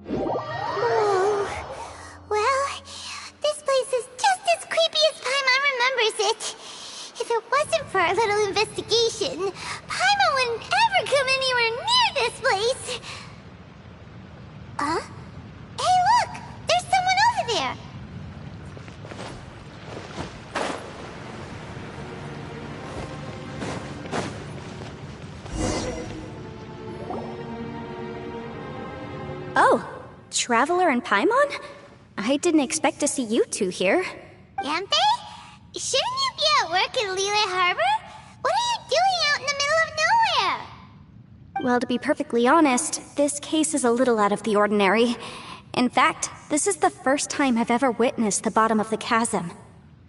Whoa. Well, this place is just as creepy as Paimon remembers it. If it wasn't for our little investigation, Paimon wouldn't ever come anywhere near this place. Huh? Hey, look! There's someone over there! Oh, Traveler and Paimon? I didn't expect to see you two here. Yantei? Shouldn't you be at work in Liyue Harbor? What are you doing out in the middle of nowhere? Well, to be perfectly honest, this case is a little out of the ordinary. In fact, this is the first time I've ever witnessed the bottom of the chasm.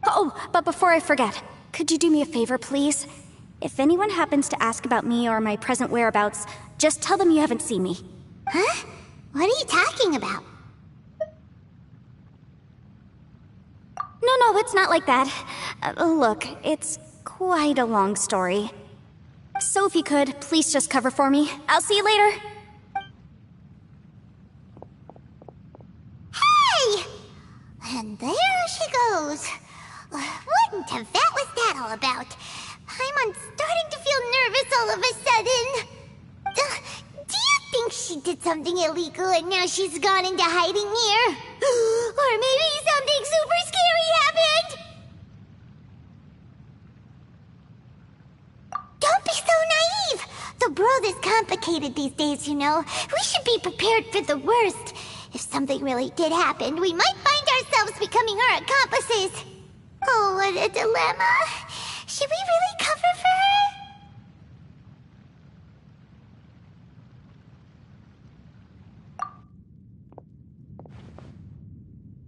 Oh, but before I forget, could you do me a favor, please? If anyone happens to ask about me or my present whereabouts, just tell them you haven't seen me. Huh? What are you talking about? No, it's not like that. Look, it's quite a long story. So if you could, please just cover for me. I'll see you later. Hey! And there she goes. What in Teyvat was that all about? Paimon's starting to feel nervous all of a sudden. Do you think she did something illegal and now she's gone into hiding here? Or maybe something super scary happened? Don't be so naive! The world is complicated these days, you know. We should be prepared for the worst. If something really did happen, we might find ourselves becoming her accomplices. Oh, what a dilemma. Should we really cover for her?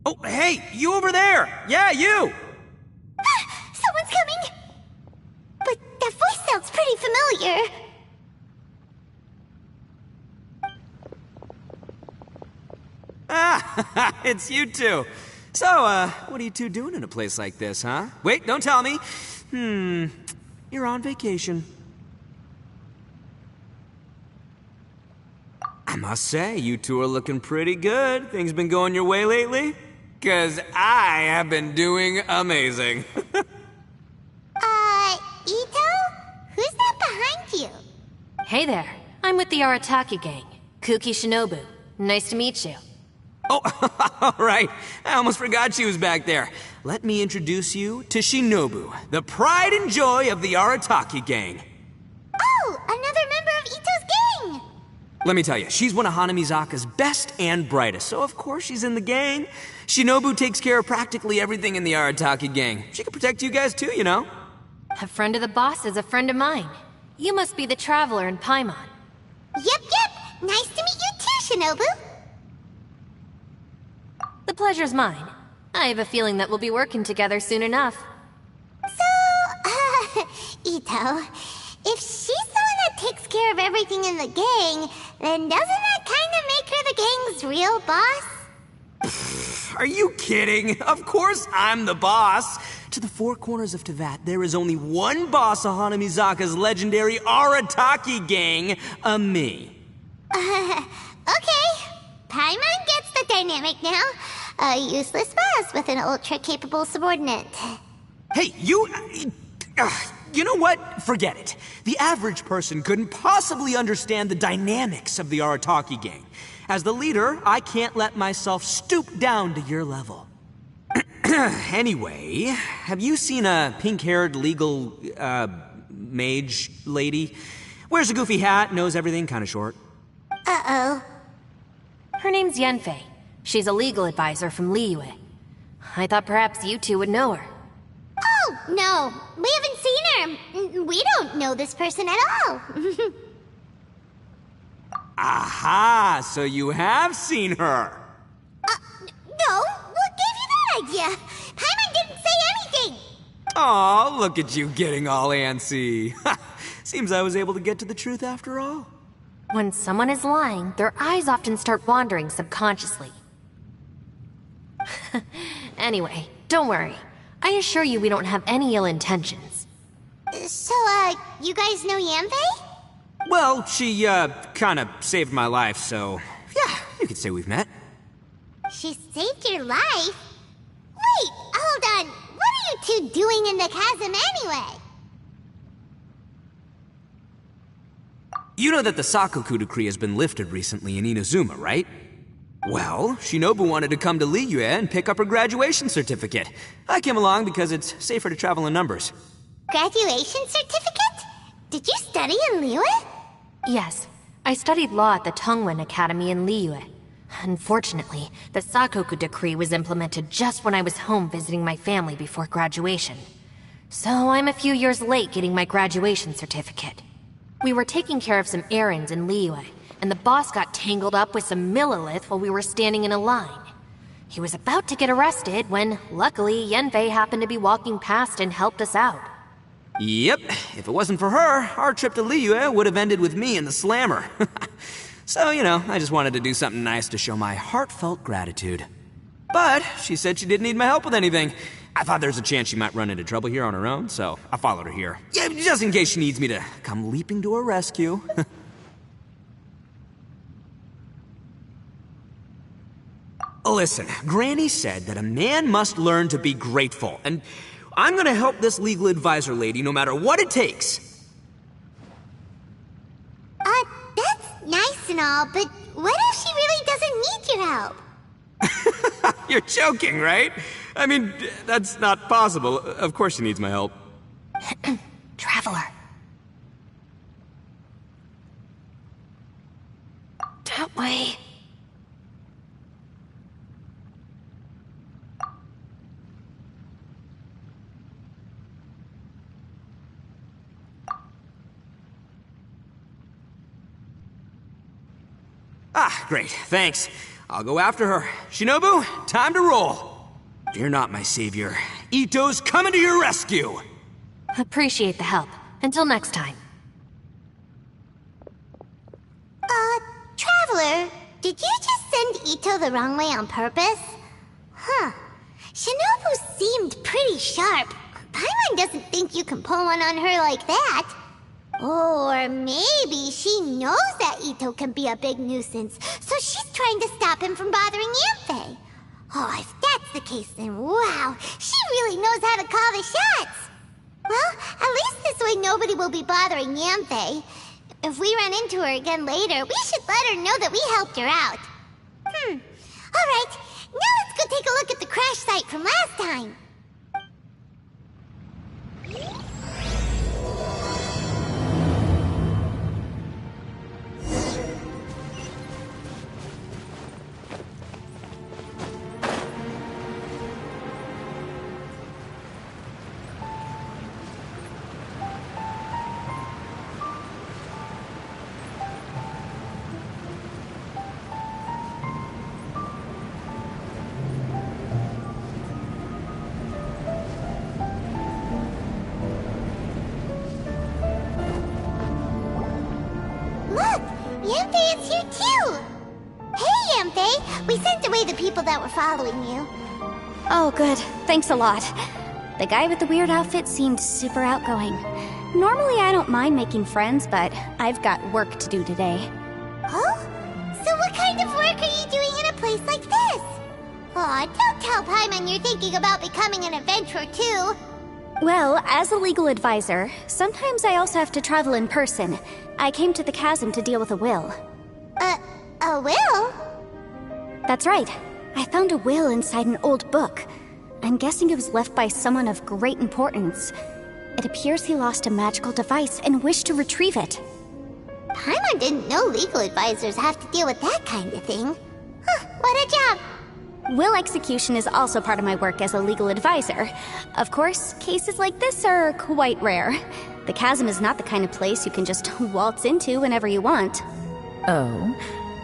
Oh, hey, you over there! Yeah, you! Someone's coming! But that voice sounds pretty familiar. Ah, it's you two. So, what are you two doing in a place like this, huh? Wait, don't tell me. You're on vacation. I must say, you two are looking pretty good. Things been going your way lately? 'Cause I have been doing amazing. Ito? Who's that behind you? Hey there, I'm with the Arataki gang. Kuki Shinobu. Nice to meet you. Oh, all right. I almost forgot she was back there. Let me introduce you to Shinobu, the pride and joy of the Arataki gang. Oh, another member of Ito's gang! Let me tell you, she's one of Hanamizaka's best and brightest, so of course she's in the gang. Shinobu takes care of practically everything in the Arataki gang. She can protect you guys too, you know? A friend of the boss is a friend of mine. You must be the Traveler in Paimon. Yep. Nice to meet you too, Shinobu. The pleasure's mine. I have a feeling that we'll be working together soon enough. So, Ito, if she's the one that takes care of everything in the gang, then doesn't that kind of make her the gang's real boss? Are you kidding? Of course I'm the boss. To the four corners of Teyvat, there is only one boss of Hanamizaka's legendary Arataki gang, me. Okay. Paimon gets the dynamic now. A useless boss with an ultra-capable subordinate. Hey, you know what? Forget it. The average person couldn't possibly understand the dynamics of the Arataki gang. As the leader, I can't let myself stoop down to your level. Anyway, have you seen a pink-haired legal, mage lady? Wears a goofy hat, knows everything, kinda short. Uh-oh. Her name's Yanfei. She's a legal advisor from Liyue. I thought perhaps you two would know her. Oh, no. We haven't seen her. We don't know this person at all. Aha! So you have seen her! No. What gave you that idea? Paimon didn't say anything. Aw, look at you getting all antsy. Seems I was able to get to the truth after all. When someone is lying, their eyes often start wandering subconsciously. Anyway, don't worry. I assure you we don't have any ill intentions. So, you guys know Yanfei? Well, she, kinda saved my life, so... Yeah, you could say we've met. She saved your life? Wait, hold on. What are you two doing in the chasm anyway? You know that the Sakoku decree has been lifted recently in Inazuma, right? Well, Shinobu wanted to come to Liyue and pick up her graduation certificate. I came along because it's safer to travel in numbers. Graduation certificate? Did you study in Liyue? Yes, I studied law at the Tongwen Academy in Liyue. Unfortunately, the Sakoku decree was implemented just when I was home visiting my family before graduation. So I'm a few years late getting my graduation certificate. We were taking care of some errands in Liyue, and the boss got tangled up with some Millilith while we were standing in a line. He was about to get arrested when, luckily, Yenfei happened to be walking past and helped us out. Yep, if it wasn't for her, our trip to Liyue would have ended with me and the slammer. So, you know, I just wanted to do something nice to show my heartfelt gratitude. But she said she didn't need my help with anything. I thought there's a chance she might run into trouble here on her own, so I followed her here. Yeah, just in case she needs me to come leaping to her rescue. Listen, Granny said that a man must learn to be grateful, and I'm gonna help this legal advisor lady no matter what it takes. That's nice and all, but what if she really doesn't need your help? You're joking, right? I mean, that's not possible. Of course she needs my help. Traveler. That way. Ah, great, thanks. I'll go after her. Shinobu, time to roll. Fear not, my savior. Ito's coming to your rescue! Appreciate the help. Until next time. Traveler, did you just send Ito the wrong way on purpose? Huh. Shinobu seemed pretty sharp. Paimon doesn't think you can pull one on her like that. Or maybe she knows that Ito can be a big nuisance, so she's trying to stop him from bothering Yanfei. Oh, if that's the case, then wow, she really knows how to call the shots. Well, at least this way nobody will be bothering Yanfei. If we run into her again later, we should let her know that we helped her out. Alright, now let's go take a look at the crash site from last time. Yanfei is here too! Hey, Yanfei! We sent away the people that were following you. Oh, good. Thanks a lot. The guy with the weird outfit seemed super outgoing. Normally I don't mind making friends, but I've got work to do today. Oh? So what kind of work are you doing in a place like this? Aw, don't tell Paimon you're thinking about becoming an adventurer too. Well, as a legal advisor, sometimes I also have to travel in person. I came to the chasm to deal with a will. A will? That's right. I found a will inside an old book. I'm guessing it was left by someone of great importance. It appears he lost a magical device and wished to retrieve it. Paimon didn't know legal advisors have to deal with that kind of thing. Huh, what a job! Will execution is also part of my work as a legal advisor. Of course, cases like this are quite rare. The chasm is not the kind of place you can just waltz into whenever you want. Oh,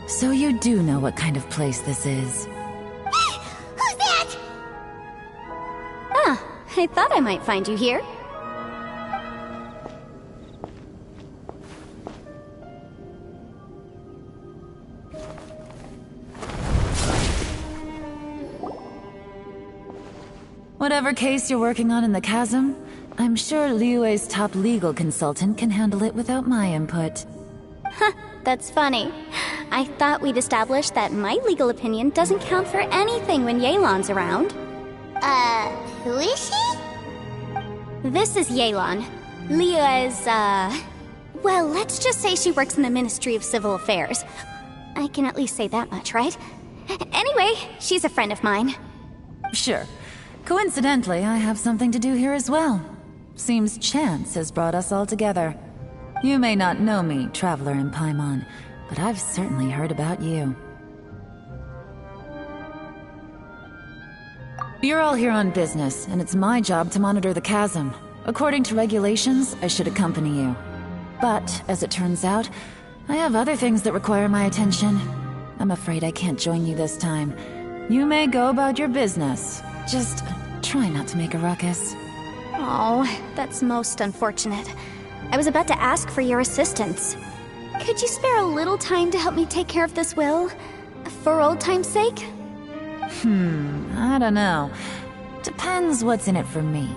so you do know what kind of place this is. Who's that? Ah, I thought I might find you here. Whatever case you're working on in the chasm, I'm sure Liyue's top legal consultant can handle it without my input. That's funny. I thought we'd established that my legal opinion doesn't count for anything when Yelan's around. Who is she? This is Yelan. Leah is, well, let's just say she works in the Ministry of Civil Affairs. I can at least say that much, right? Anyway, she's a friend of mine. Sure. Coincidentally, I have something to do here as well. Seems chance has brought us all together. You may not know me, Traveler in Paimon, but I've certainly heard about you. You're all here on business, and it's my job to monitor the chasm. According to regulations, I should accompany you. But, as it turns out, I have other things that require my attention. I'm afraid I can't join you this time. You may go about your business. Just try not to make a ruckus. Oh, that's most unfortunate. I was about to ask for your assistance. Could you spare a little time to help me take care of this will? For old time's sake? I don't know. Depends what's in it for me.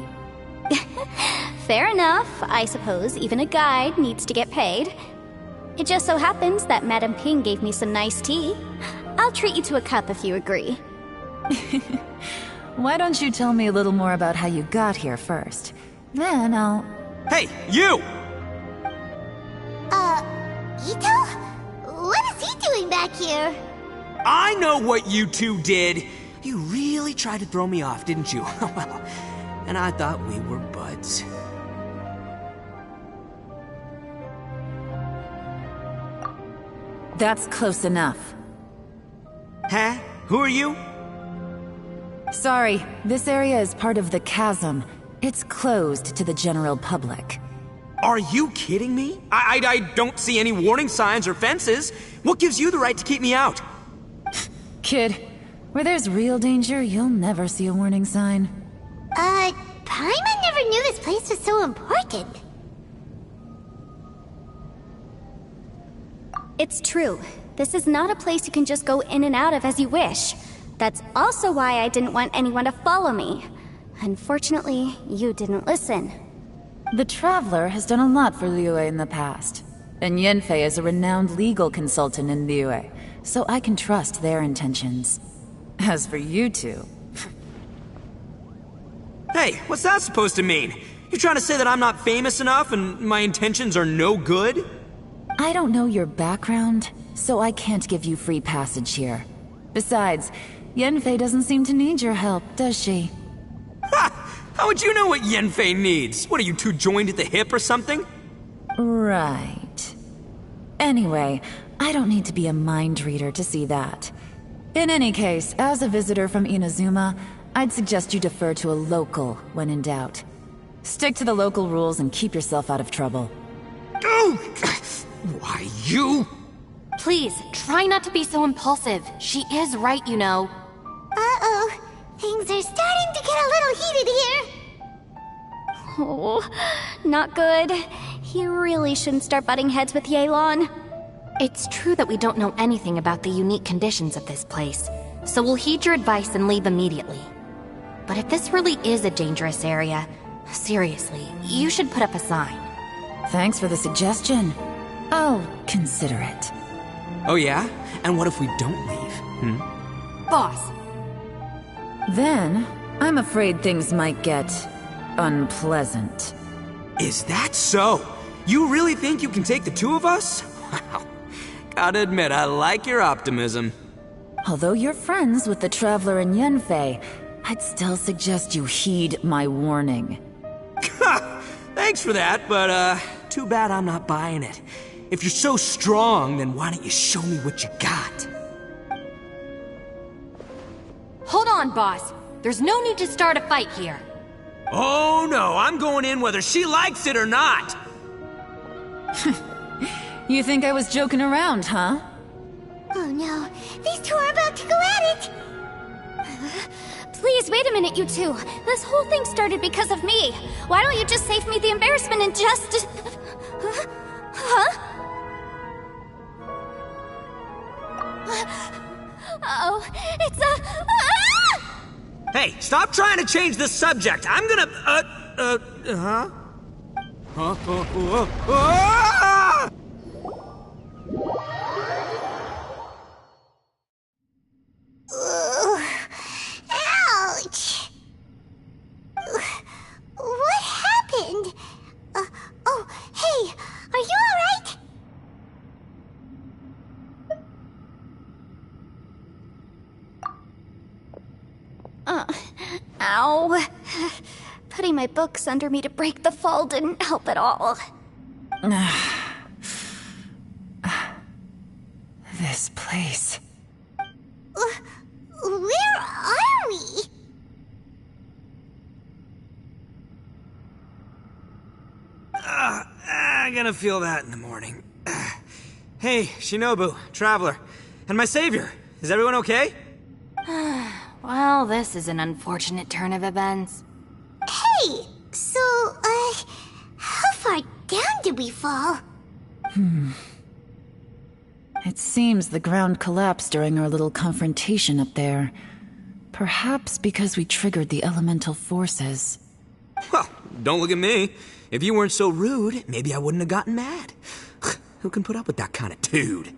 Fair enough. I suppose even a guide needs to get paid. It just so happens that Madame Ping gave me some nice tea. I'll treat you to a cup if you agree. Why don't you tell me a little more about how you got here first? Then I'll... Hey, you! Ito? What is he doing back here? I know what you two did. You really tried to throw me off, didn't you? Well, and I thought we were buds. That's close enough. Huh? Who are you? Sorry, this area is part of the chasm. It's closed to the general public. Are you kidding me? I don't see any warning signs or fences. What gives you the right to keep me out? Kid, where there's real danger, you'll never see a warning sign. Paimon never knew this place was so important. It's true. This is not a place you can just go in and out of as you wish. That's also why I didn't want anyone to follow me. Unfortunately, you didn't listen. The Traveler has done a lot for Liyue in the past. And Yanfei is a renowned legal consultant in Liyue, so I can trust their intentions. As for you two... Hey, what's that supposed to mean? You trying to say that I'm not famous enough and my intentions are no good? I don't know your background, so I can't give you free passage here. Besides, Yanfei doesn't seem to need your help, does she? Ha! How would you know what Yanfei needs? What, are you two joined at the hip or something? Right. Anyway, I don't need to be a mind reader to see that. In any case, as a visitor from Inazuma, I'd suggest you defer to a local when in doubt. Stick to the local rules and keep yourself out of trouble. Oh! Why, you... Please, try not to be so impulsive. She is right, you know. Uh-oh. Things are starting to get a little heated here. Oh, not good. You really shouldn't start butting heads with Yelan. It's true that we don't know anything about the unique conditions of this place, so we'll heed your advice and leave immediately. But if this really is a dangerous area, seriously, you should put up a sign. Thanks for the suggestion. I'll consider it. Oh yeah? And what if we don't leave? Boss, Then, I'm afraid things might get... unpleasant. Is that so? You really think you can take the two of us? Wow. Gotta admit, I like your optimism. Although you're friends with the Traveler and Yanfei, I'd still suggest you heed my warning. Thanks for that, but too bad I'm not buying it. If you're so strong, then why don't you show me what you got? hold on, boss. There's no need to start a fight here. Oh no, I'm going in whether she likes it or not. You think I was joking around, huh? Oh no, these two are about to go at it! Please, wait a minute, you two. This whole thing started because of me. Why don't you just save me the embarrassment and just... Huh? Oh, it's a... Ah! Hey, stop trying to change the subject. I'm gonna, huh? Ow. Putting my books under me to break the fall didn't help at all. This place. Where are we? I'm gonna feel that in the morning. Hey, Shinobu, Traveler, and my savior. Is everyone okay? Well, this is an unfortunate turn of events. Hey, so, how far down did we fall? It seems the ground collapsed during our little confrontation up there. Perhaps because we triggered the elemental forces. Well, don't look at me. If you weren't so rude, maybe I wouldn't have gotten mad. Who can put up with that kind of dude?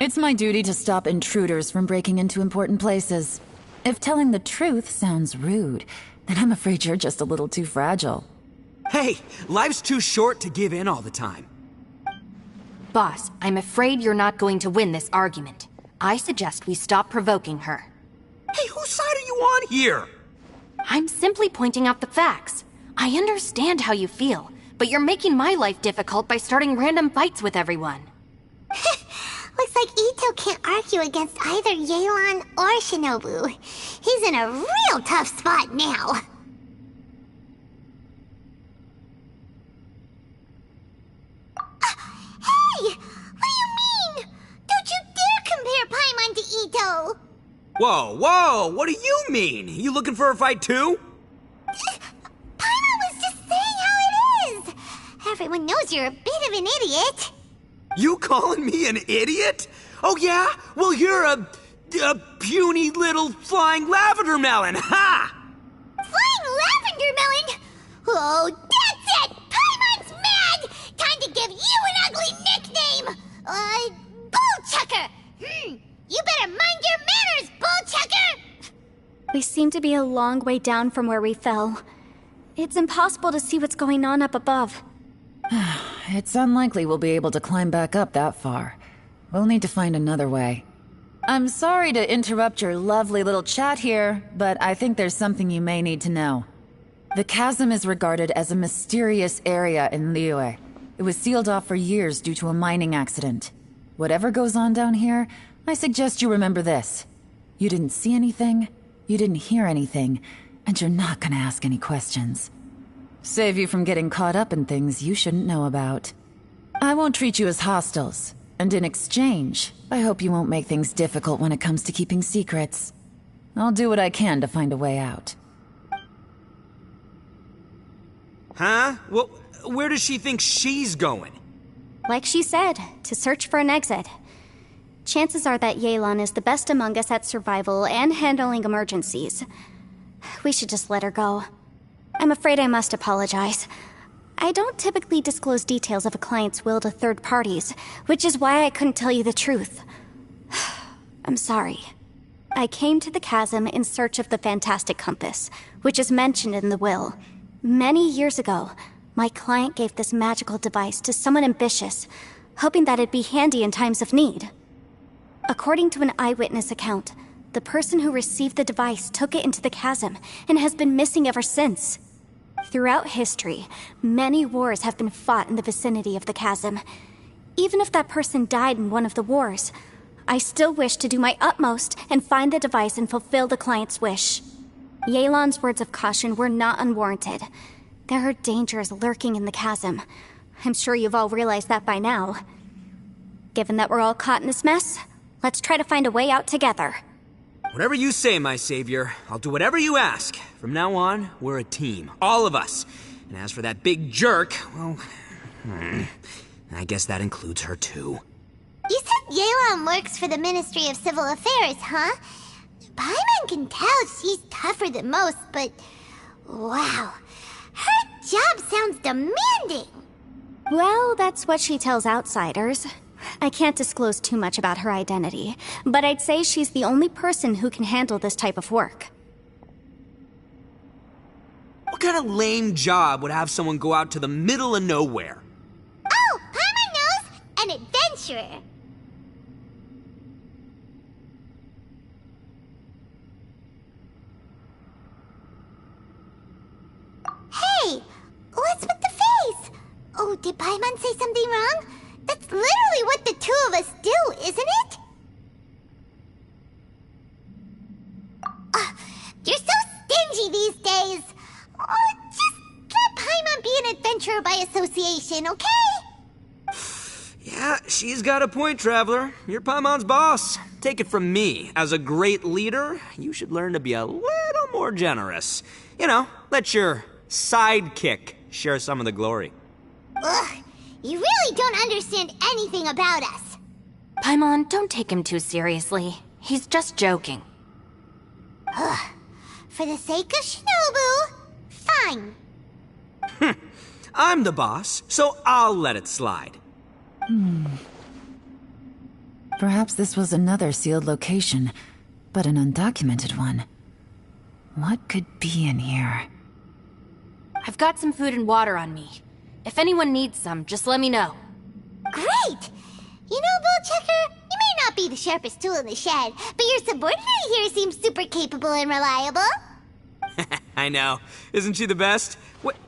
It's my duty to stop intruders from breaking into important places. If telling the truth sounds rude, then I'm afraid you're just a little too fragile. Hey, life's too short to give in all the time. Boss, I'm afraid you're not going to win this argument. I suggest we stop provoking her. Hey, whose side are you on here? I'm simply pointing out the facts. I understand how you feel, but you're making my life difficult by starting random fights with everyone. Looks like Ito can't argue against either Yelan or Shinobu. He's in a real tough spot now. Hey! What do you mean? Don't you dare compare Paimon to Ito! Whoa, what do you mean? You looking for a fight too? Paimon was just saying how it is! Everyone knows you're a bit of an idiot. You calling me an idiot? Oh yeah? Well, you're a puny little flying lavender melon, ha! Flying lavender melon? Oh, that's it! Paimon's mad! Time to give you an ugly nickname! Bullchucker! You better mind your manners, Bullchucker! We seem to be a long way down from where we fell. It's impossible to see what's going on up above. It's unlikely we'll be able to climb back up that far. We'll need to find another way. I'm sorry to interrupt your lovely little chat here, but I think there's something you may need to know. The chasm is regarded as a mysterious area in Liyue. It was sealed off for years due to a mining accident. Whatever goes on down here, I suggest you remember this. You didn't see anything, you didn't hear anything, and you're not gonna ask any questions. Save you from getting caught up in things you shouldn't know about. I won't treat you as hostiles, and in exchange, I hope you won't make things difficult when it comes to keeping secrets. I'll do what I can to find a way out. Huh? Well, where does she think she's going? Like she said, to search for an exit. Chances are that Yelan is the best among us at survival and handling emergencies. We should just let her go. I'm afraid I must apologize. I don't typically disclose details of a client's will to third parties, which is why I couldn't tell you the truth. I'm sorry. I came to the chasm in search of the Fantastic Compass, which is mentioned in the will. Many years ago, my client gave this magical device to someone ambitious, hoping that it'd be handy in times of need. According to an eyewitness account, the person who received the device took it into the chasm and has been missing ever since. Throughout history, many wars have been fought in the vicinity of the chasm. Even if that person died in one of the wars, I still wish to do my utmost and find the device and fulfill the client's wish. Yelan's words of caution were not unwarranted. There are dangers lurking in the chasm. I'm sure you've all realized that by now. Given that we're all caught in this mess, let's try to find a way out together. Whatever you say, my savior. I'll do whatever you ask. From now on, we're a team. All of us. And as for that big jerk, well... I guess that includes her too. You said Yelan works for the Ministry of Civil Affairs, huh? Paimon can tell she's tougher than most, but... wow. Her job sounds demanding. Well, that's what she tells outsiders. I can't disclose too much about her identity, but I'd say she's the only person who can handle this type of work. What kind of lame job would have someone go out to the middle of nowhere? Oh, Paimon knows! An adventurer. Paimon say something wrong? That's literally what the two of us do, isn't it? You're so stingy these days. Oh, just let Paimon be an adventurer by association, okay? Yeah, she's got a point, Traveler. You're Paimon's boss. Take it from me. As a great leader, you should learn to be a little more generous. You know, let your sidekick share some of the glory. Ugh, you really don't understand anything about us. Paimon, don't take him too seriously. He's just joking. For the sake of Shinobu, fine. I'm the boss, so I'll let it slide. Perhaps this was another sealed location, but an undocumented one. What could be in here? I've got some food and water on me. If anyone needs some, just let me know. Great! You know, Bullchecker, you may not be the sharpest tool in the shed, but your subordinate here seems super capable and reliable. I know. Isn't she the best?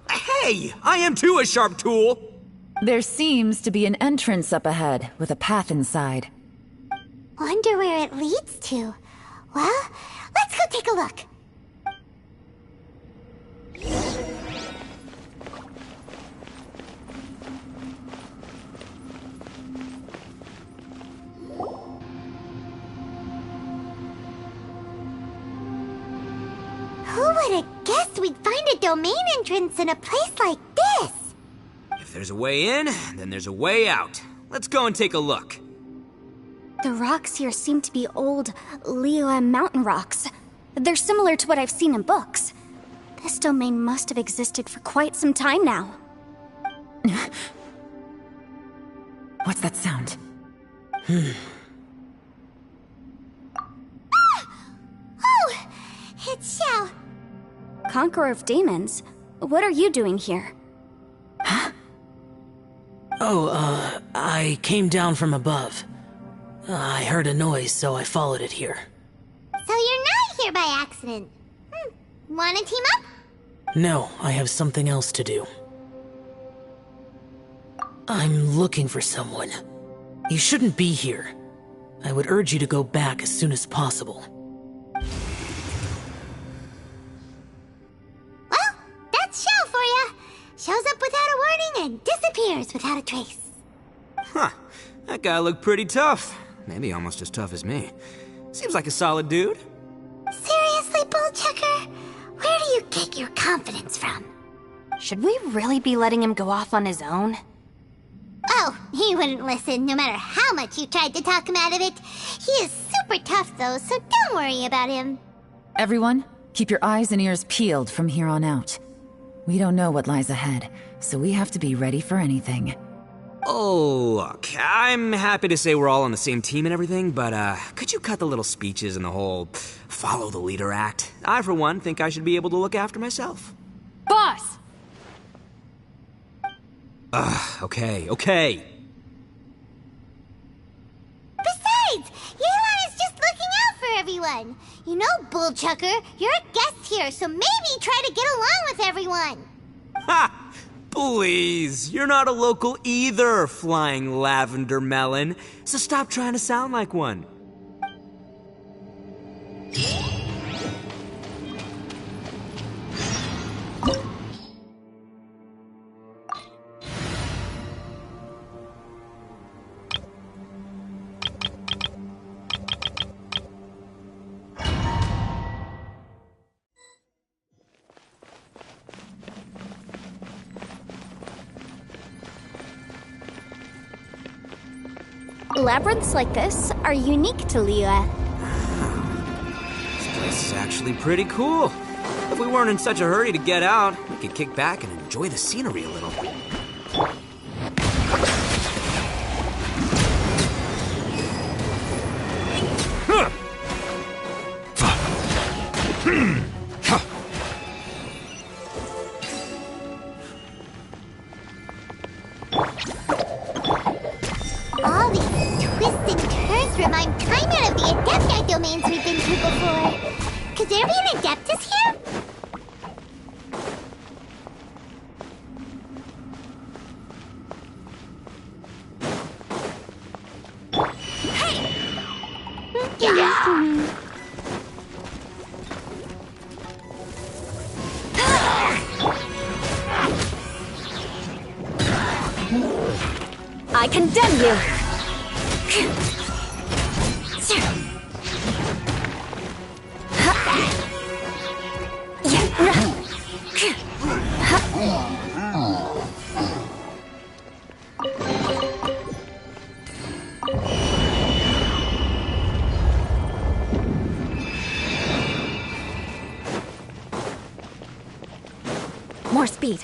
Hey, I am too a sharp tool. There seems to be an entrance up ahead, with a path inside. Wonder where it leads to. Well, let's go take a look. Who would have guessed we'd find a domain entrance in a place like this? If there's a way in, then there's a way out. Let's go and take a look. The rocks here seem to be old Liyue mountain rocks. They're similar to what I've seen in books. This domain must have existed for quite some time now. What's that sound? Oh, it's Xiao. Conqueror of Demons, what are you doing here? I came down from above. I heard a noise, so I followed it here. So you're not here by accident. Wanna team up? No, I have something else to do. I'm looking for someone. You shouldn't be here. I would urge you to go back as soon as possible. Well, that's Xiao for ya. Shows up without a warning and disappears without a trace. Huh. That guy looked pretty tough. Maybe almost as tough as me. Seems like a solid dude. Seriously, Bullchecker? Where do you get your confidence from? Should we really be letting him go off on his own? Oh, he wouldn't listen no matter how much you tried to talk him out of it. He is super tough though, so don't worry about him. Everyone, keep your eyes and ears peeled from here on out. We don't know what lies ahead, so we have to be ready for anything. Oh, look, I'm happy to say we're all on the same team and everything, but could you cut the little speeches and the whole follow the leader act? I, for one, think I should be able to look after myself. Boss! Okay. Besides, Yelan is just looking out for everyone. You know, Bullchucker, you're a guest here, so maybe try to get along with everyone. Ha! Please, you're not a local either, flying lavender melon, so stop trying to sound like one. Labyrinths like this are unique to Liyue. This place is actually pretty cool. If we weren't in such a hurry to get out, we could kick back and enjoy the scenery a little. All these twists and turns remind Paimon of the Adepti domains we've been to before. Could there be an Adeptus here? I condemn you! More speed.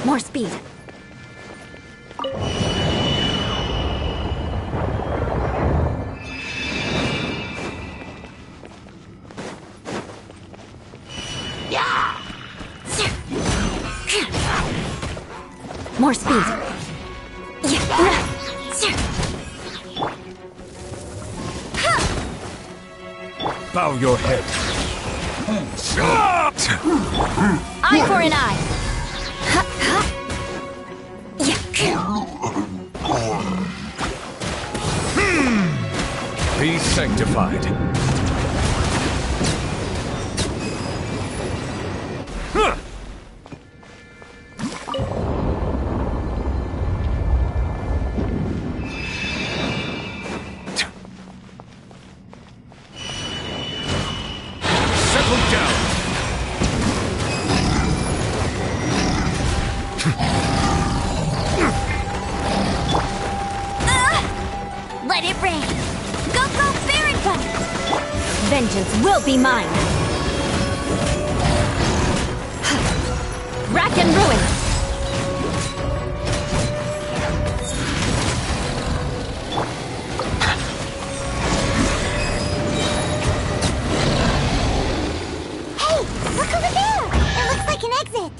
More speed. More speed. More speed. Bow your head. Eye for an eye. Be sanctified. Settle down. Let it rain. Go, go, Baron Gun! Vengeance will be mine. Rack and ruin. Hey, look over there! It looks like an exit.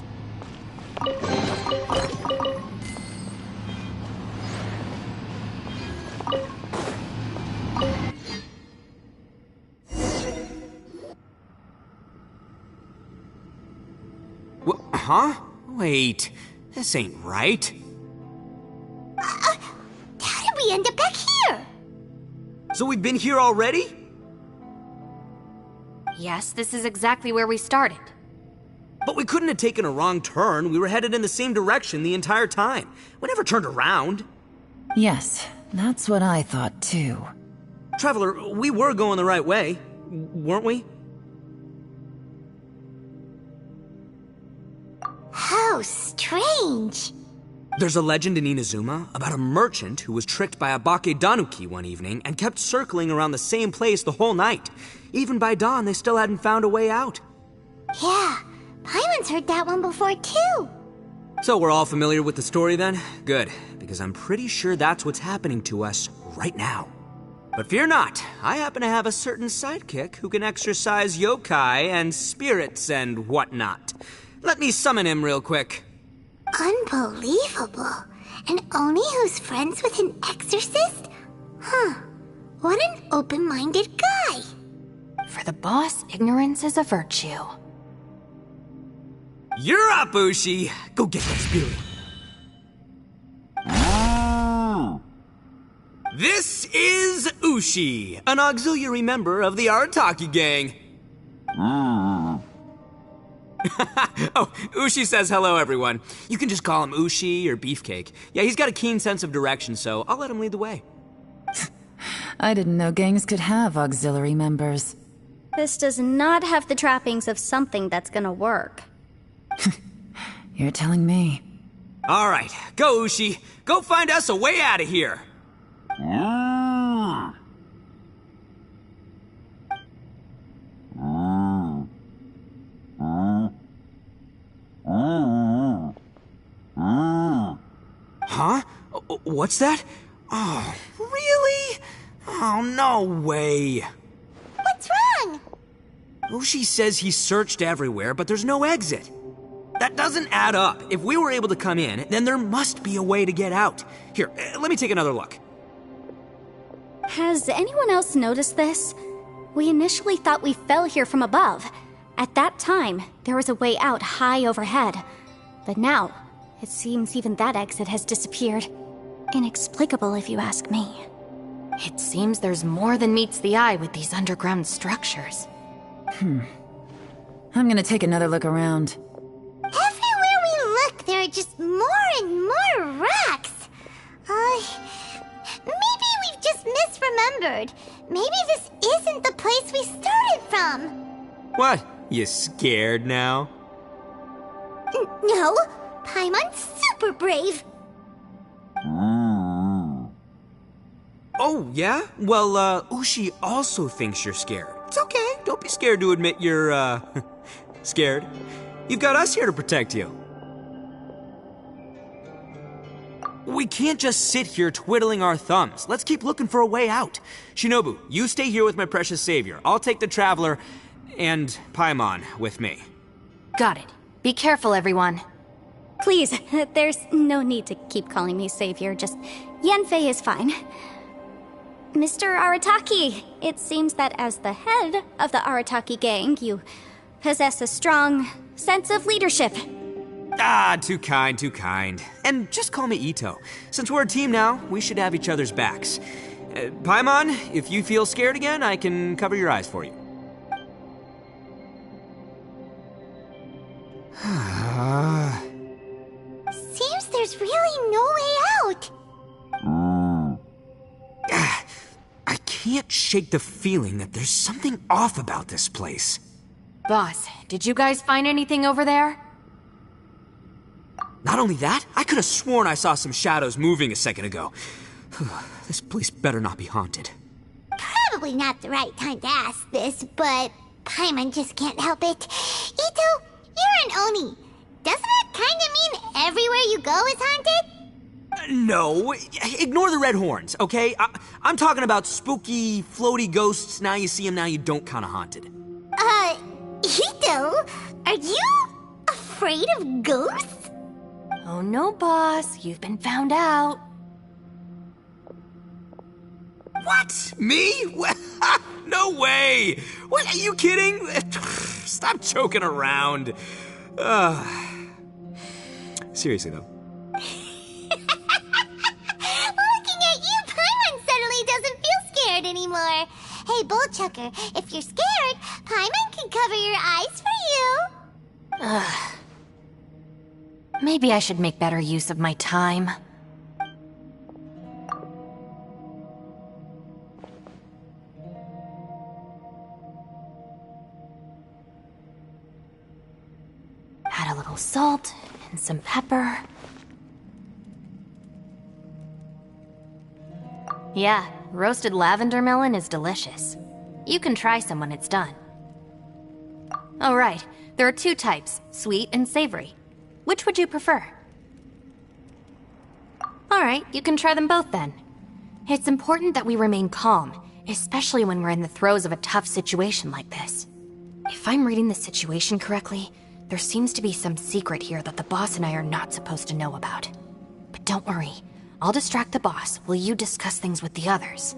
Huh? Wait, this ain't right. How did we end up back here? So we've been here already? Yes, this is exactly where we started. But we couldn't have taken a wrong turn. We were headed in the same direction the entire time. We never turned around. Yes, that's what I thought too. Traveler, we were going the right way, weren't we? How strange. There's a legend in Inazuma about a merchant who was tricked by a Bakedanuki one evening and kept circling around the same place the whole night. Even by dawn, they still hadn't found a way out. Yeah, Paimon's heard that one before too. So we're all familiar with the story then? Good, because I'm pretty sure that's what's happening to us right now. But fear not, I happen to have a certain sidekick who can exercise yokai and spirits and whatnot. Let me summon him real quick. Unbelievable. And Oni who's friends with an exorcist? Huh. What an open-minded guy. For the boss, ignorance is a virtue. You're up, Ushi! Go get that spirit. This is Ushi, an auxiliary member of the Arataki gang. Oh, Ushi says hello, everyone. You can just call him Ushi or Beefcake. Yeah, he's got a keen sense of direction, so I'll let him lead the way. I didn't know gangs could have auxiliary members. This does not have the trappings of something that's gonna work. You're telling me. All right, go, Ushi. Go find us a way out of here. Huh? What's that? Oh, really? Oh, no way. What's wrong? Ushi says he searched everywhere, but there's no exit. That doesn't add up. If we were able to come in, then there must be a way to get out. Here, let me take another look. Has anyone else noticed this? We initially thought we fell here from above. At that time, there was a way out high overhead. But now, it seems even that exit has disappeared. Inexplicable, if you ask me. It seems there's more than meets the eye with these underground structures. I'm gonna take another look around. Everywhere we look, there are just more and more rocks. Maybe we've just misremembered. Maybe this isn't the place we started from. What? You scared now? No, Paimon's super brave. Oh, yeah? Well, Ushi also thinks you're scared. It's okay. Don't be scared to admit you're, scared. You've got us here to protect you. We can't just sit here twiddling our thumbs. Let's keep looking for a way out. Shinobu, you stay here with my precious savior. I'll take the Traveler and Paimon with me. Got it. Be careful, everyone. Please, there's no need to keep calling me savior, just Yanfei is fine. Mr. Arataki, it seems that as the head of the Arataki gang, you possess a strong sense of leadership. Ah, too kind, too kind. And just call me Ito. Since we're a team now, we should have each other's backs. Paimon, if you feel scared again, I can cover your eyes for you. Seems there's really no way out. I can't shake the feeling that there's something off about this place. Boss, did you guys find anything over there? Not only that, I could have sworn I saw some shadows moving a second ago. This place better not be haunted. Probably not the right time to ask this, but Paimon just can't help it. Ito, you're an Oni. Doesn't it kind of mean everywhere you go is haunted? No, ignore the red horns, okay? I'm talking about spooky, floaty ghosts. Now you see them, now you don't kind of haunted. Ito, are you afraid of ghosts? Oh no, boss. You've been found out. What? Me? No way! What, are you kidding? Stop joking around. Seriously, though. Looking at you, Paimon suddenly doesn't feel scared anymore. Hey, Bullchucker, if you're scared, Paimon can cover your eyes for you. Maybe I should make better use of my time. Add a little salt and some pepper. Yeah, roasted lavender melon is delicious. You can try some when it's done. Oh right, there are two types, sweet and savory. Which would you prefer? Alright, you can try them both then. It's important that we remain calm, especially when we're in the throes of a tough situation like this. If I'm reading the situation correctly, there seems to be some secret here that the boss and I are not supposed to know about. But don't worry, I'll distract the boss while you discuss things with the others.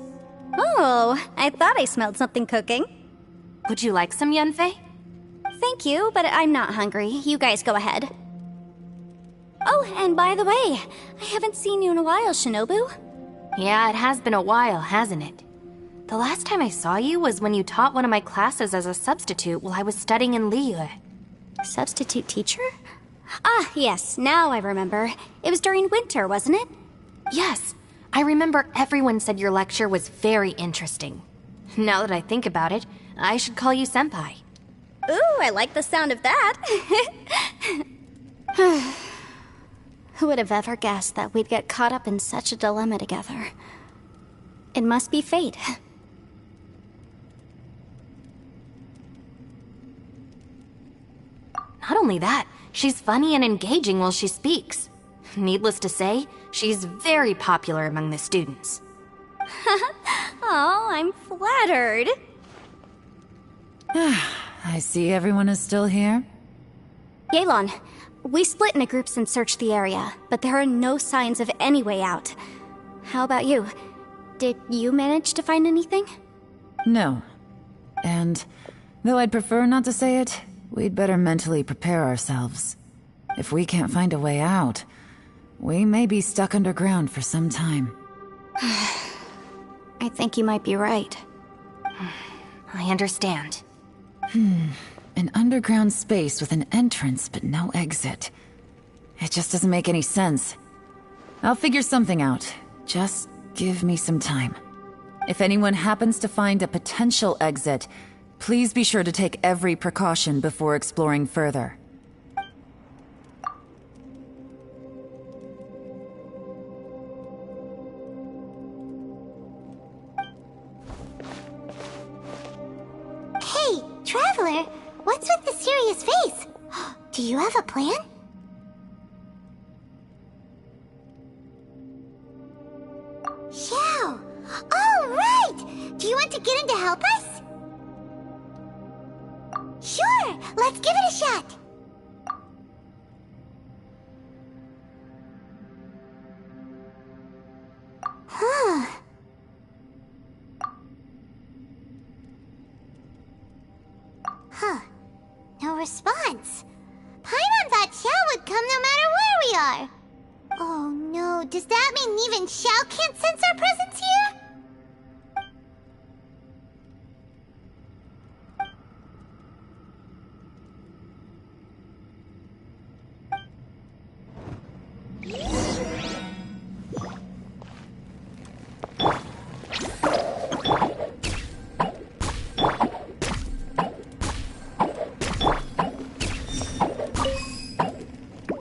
Oh, I thought I smelled something cooking. Would you like some, Yunfei? Thank you, but I'm not hungry. You guys go ahead. Oh, and by the way, I haven't seen you in a while, Shinobu. Yeah, it has been a while, hasn't it? The last time I saw you was when you taught one of my classes as a substitute while I was studying in Liyue. Substitute teacher? Ah, yes, now I remember. It was during winter, wasn't it? Yes, I remember everyone said your lecture was very interesting. Now that I think about it, I should call you Senpai. Ooh, I like the sound of that. Who would have ever guessed that we'd get caught up in such a dilemma together? It must be fate. Not only that, she's funny and engaging while she speaks. Needless to say, she's very popular among the students. Oh, I'm flattered. I see everyone is still here. Yelan, we split into groups and searched the area, but there are no signs of any way out. How about you? Did you manage to find anything? No. And though I'd prefer not to say it, we'd better mentally prepare ourselves. If we can't find a way out, we may be stuck underground for some time. I think you might be right. I understand. An underground space with an entrance but no exit. It just doesn't make any sense. I'll figure something out. Just give me some time. If anyone happens to find a potential exit, please be sure to take every precaution before exploring further. Hey, Traveler, what's with the serious face? Do you have a plan? Xiao! Oh, right! Do you want to get in to help us? Sure, let's give it a shot. Huh. Huh. No response. Paimon thought Xiao would come no matter where we are. Oh no, does that mean even Xiao can't sense our presence here?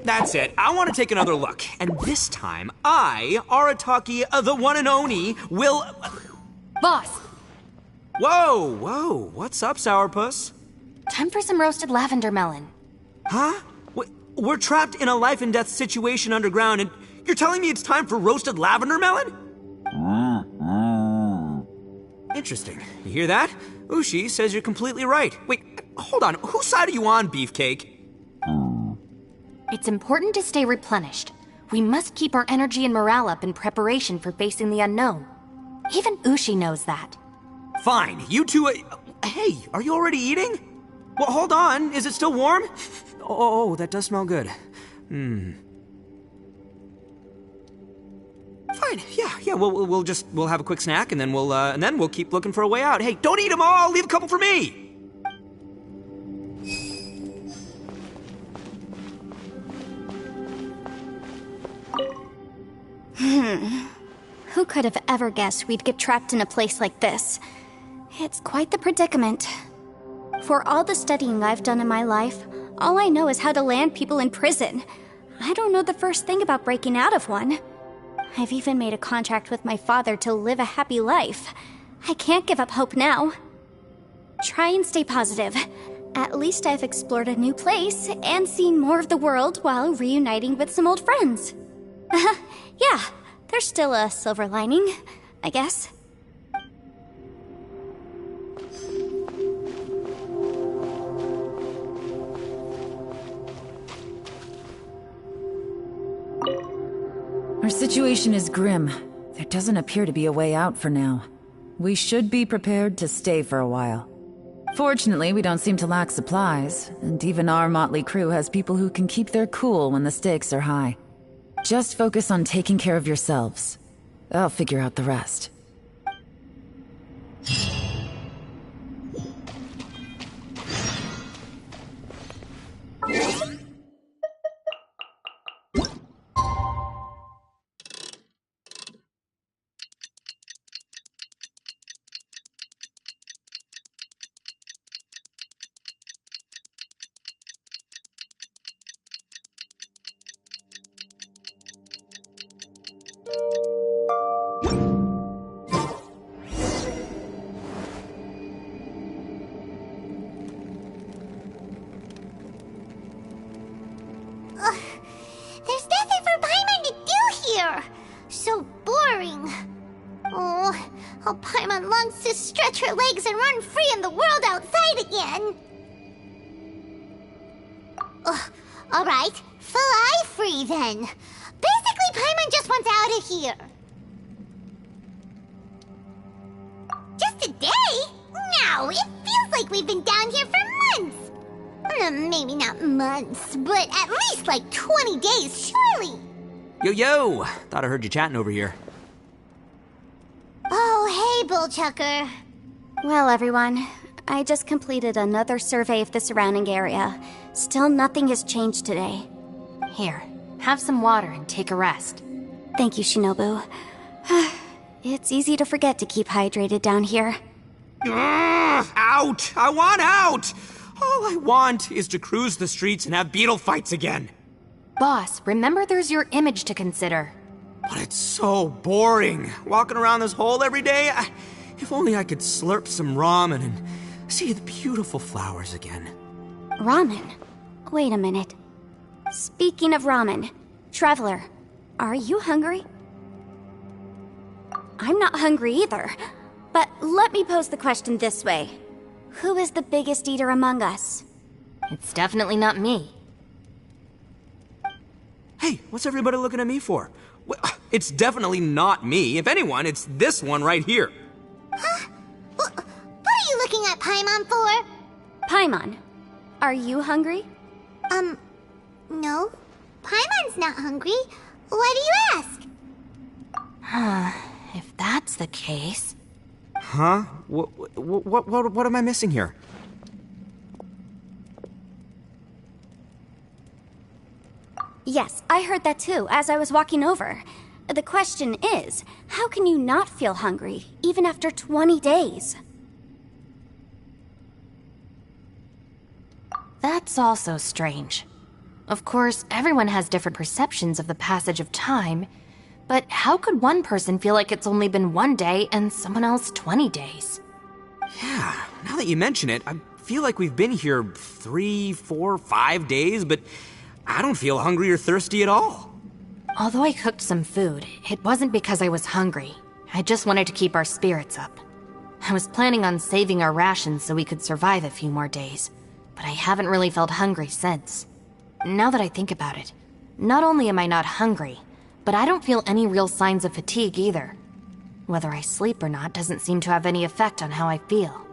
That's it. I want to take another look. And this time, I, Arataki, the one and only, will... Boss, Whoa, whoa. What's up, Sourpuss? time for some roasted lavender melon. Huh? We're trapped in a life and death situation underground, and you're telling me it's time for roasted lavender melon? Interesting. You hear that? Ushi says you're completely right. Wait, hold on. Whose side are you on, Beefcake? It's important to stay replenished. We must keep our energy and morale up in preparation for facing the unknown. Even Ushi knows that. Fine, you two... hey, are you already eating? Well, hold on. Is it still warm? Oh, that does smell good. Fine, yeah. We'll have a quick snack, and then we'll keep looking for a way out. Hey, don't eat them all. Leave a couple for me. Who could have ever guessed we'd get trapped in a place like this? It's quite the predicament. For all the studying I've done in my life, all I know is how to land people in prison. I don't know the first thing about breaking out of one. I've even made a contract with my father to live a happy life. I can't give up hope now. Try and stay positive. At least I've explored a new place and seen more of the world while reuniting with some old friends. Yeah, There's still a silver lining, I guess. Our situation is grim. There doesn't appear to be a way out for now. We should be prepared to stay for a while. Fortunately, we don't seem to lack supplies, and even our motley crew has people who can keep their cool when the stakes are high. Just focus on taking care of yourselves. I'll figure out the rest. There's nothing for Paimon to do here! So boring. Oh, how Paimon longs to stretch her legs and run free in the world outside again. Alright, fly free then. Basically, Paimon just wants out of here. Just a day? No, it feels like we've been down here for months. Maybe not months, but at least like 20 days, surely. Yo! Thought I heard you chatting over here. Oh, hey, Bullchucker. Well, everyone, I just completed another survey of the surrounding area. Still nothing has changed today. Here, have some water and take a rest. Thank you, Shinobu. It's easy to forget to keep hydrated down here. Out! I want out! All I want is to cruise the streets and have beetle fights again. Boss, remember there's your image to consider. But it's so boring, walking around this hole every day. If only I could slurp some ramen and see the beautiful flowers again. Ramen? Wait a minute. Speaking of ramen, Traveler, are you hungry? I'm not hungry either. But let me pose the question this way. Who is the biggest eater among us? It's definitely not me. Hey, what's everybody looking at me for? It's definitely not me. If anyone, it's this one right here. Huh? What are you looking at Paimon for? Paimon, are you hungry? No. Paimon's not hungry. Why do you ask? If that's the case... Huh? What am I missing here? Yes, I heard that too, as I was walking over. The question is, how can you not feel hungry, even after 20 days? That's also strange. Of course, everyone has different perceptions of the passage of time, but how could one person feel like it's only been 1 day and someone else 20 days? Yeah, now that you mention it, I feel like we've been here 3, 4, 5 days, but I don't feel hungry or thirsty at all. Although I cooked some food, it wasn't because I was hungry. I just wanted to keep our spirits up. I was planning on saving our rations so we could survive a few more days, but I haven't really felt hungry since. Now that I think about it, not only am I not hungry, but I don't feel any real signs of fatigue either. Whether I sleep or not doesn't seem to have any effect on how I feel.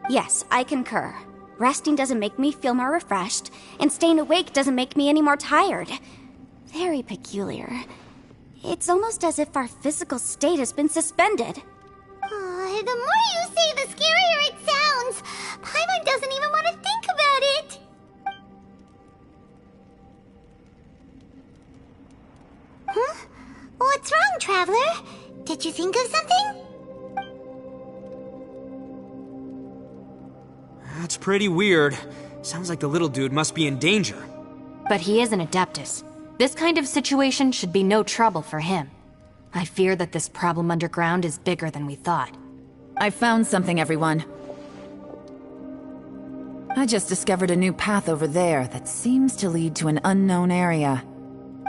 Yes, I concur. Resting doesn't make me feel more refreshed, and staying awake doesn't make me any more tired. Very peculiar. It's almost as if our physical state has been suspended. The more you say, the scarier it sounds. Paimon doesn't even want to think about it. Huh? What's wrong, Traveler? Did you think of something? That's pretty weird. Sounds like the little dude must be in danger. But he is an Adeptus. This kind of situation should be no trouble for him. I fear that this problem underground is bigger than we thought. I found something, everyone. I just discovered a new path over there that seems to lead to an unknown area.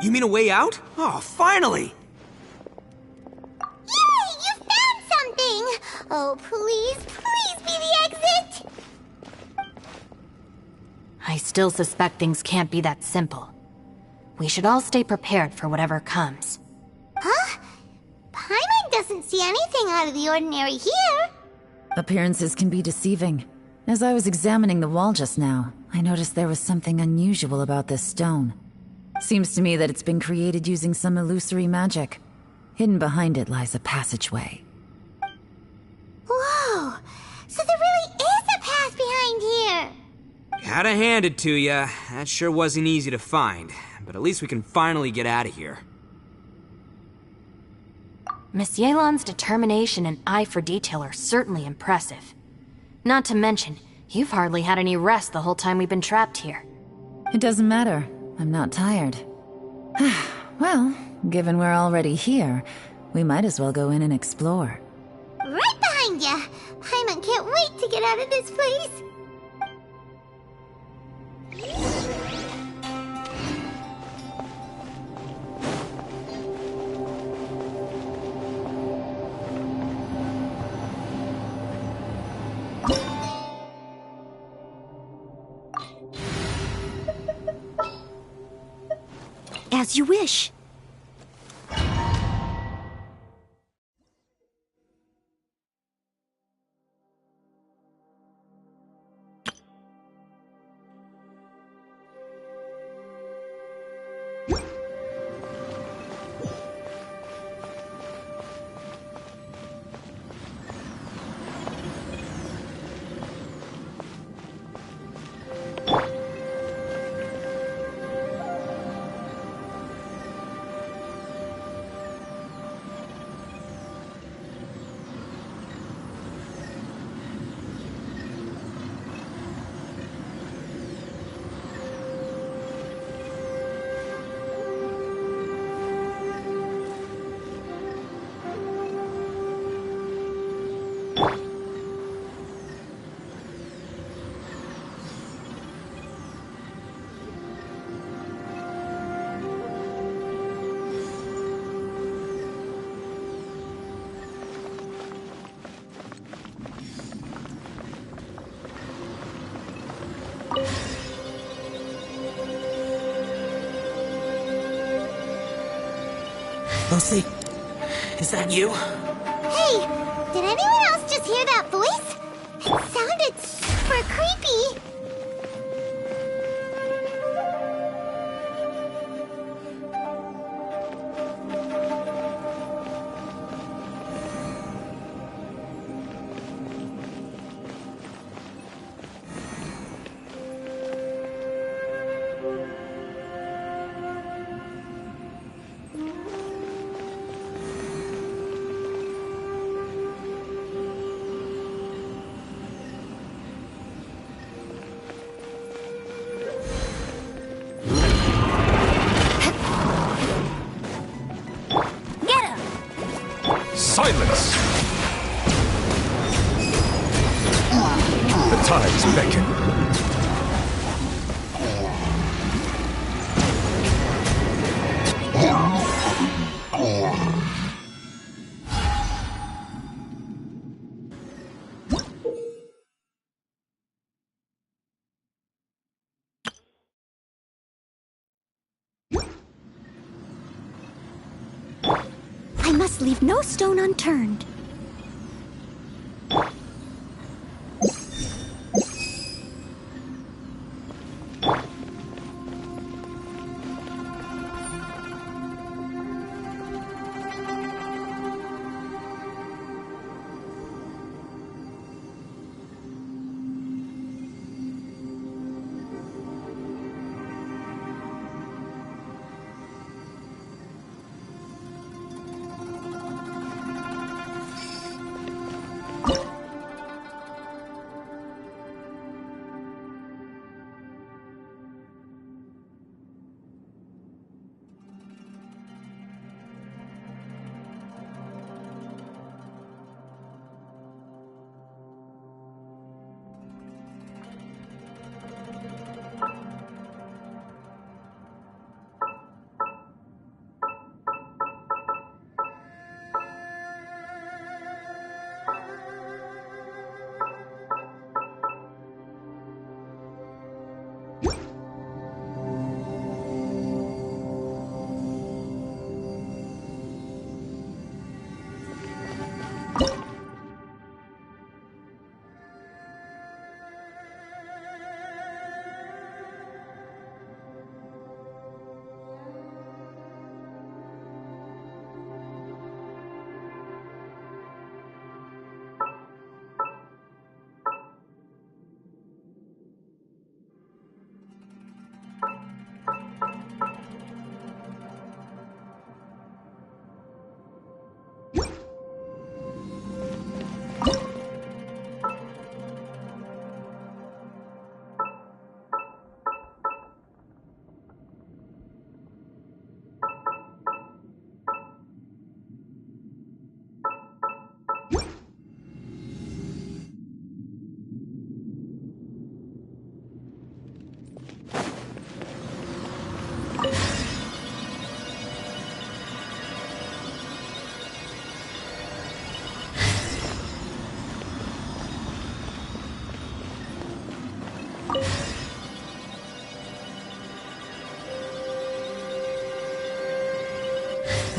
You mean a way out? Oh, finally! Oh, please, please be the exit! I still suspect things can't be that simple. We should all stay prepared for whatever comes. Huh? Paimon doesn't see anything out of the ordinary here. Appearances can be deceiving. As I was examining the wall just now, I noticed there was something unusual about this stone. Seems to me that it's been created using some illusory magic. Hidden behind it lies a passageway. Whoa! So there really is a path behind here! Gotta hand it to ya. That sure wasn't easy to find. But at least we can finally get out of here. Miss Yelan's determination and eye for detail are certainly impressive. Not to mention, you've hardly had any rest the whole time we've been trapped here. It doesn't matter. I'm not tired. Well, given we're already here, we might as well go in and explore. Right behind ya! Paimon can't wait to get out of this place! As you wish. Lucy? Is that you? Hey, did anyone else just hear that voice? It sounded super creepy. Silence! The tides beckon. I must leave no stone unturned.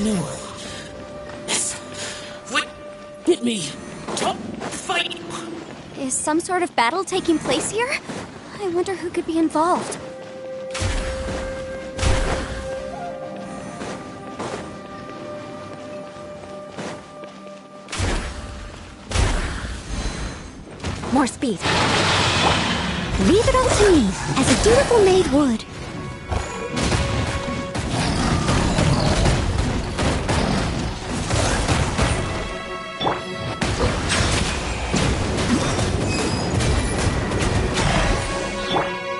No. Yes. What? Hit me. Stop fighting. Is some sort of battle taking place here? I wonder who could be involved. More speed. Leave it all to me, as a dutiful maid would.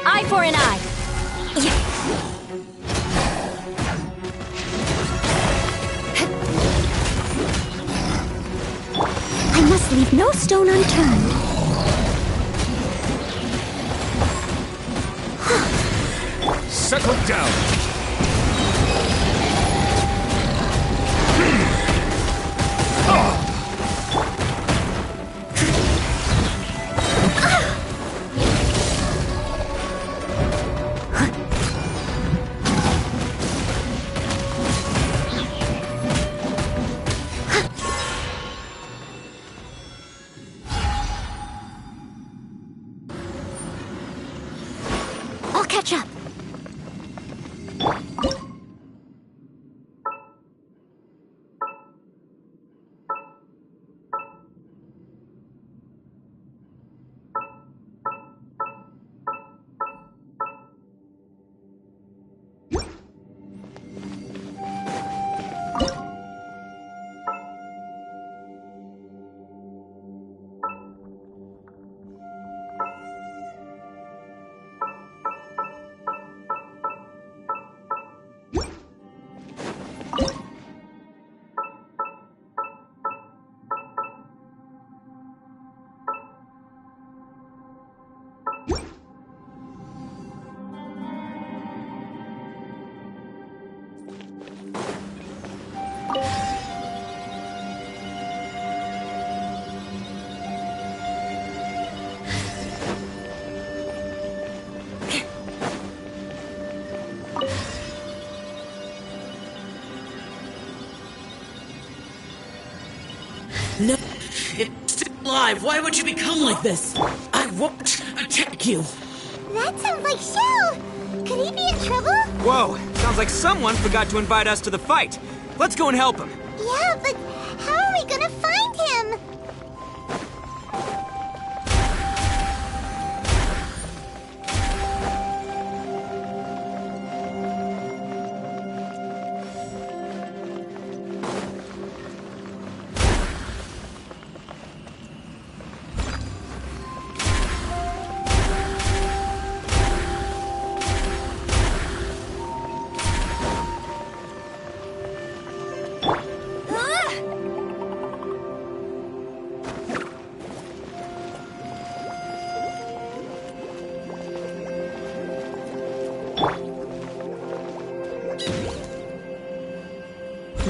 Eye for an eye. I must leave no stone unturned. Settle down. I'll catch up. No. It's still alive. Why would you become like this? I won't attack you. That sounds like Shell! Could he be in trouble? Whoa, sounds like someone forgot to invite us to the fight. Let's go and help him. Yeah, but how are we gonna find him?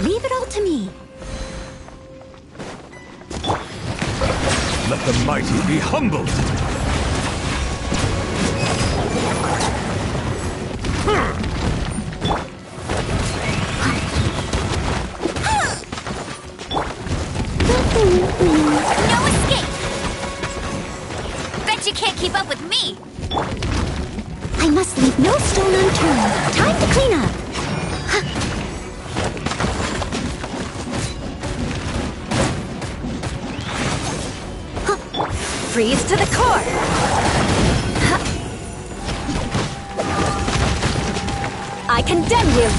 Leave it all to me. Let the mighty be humbled. No escape! Bet you can't keep up with me! I must leave no stone unturned. Time to clean up. Freeze to the core! I condemn you!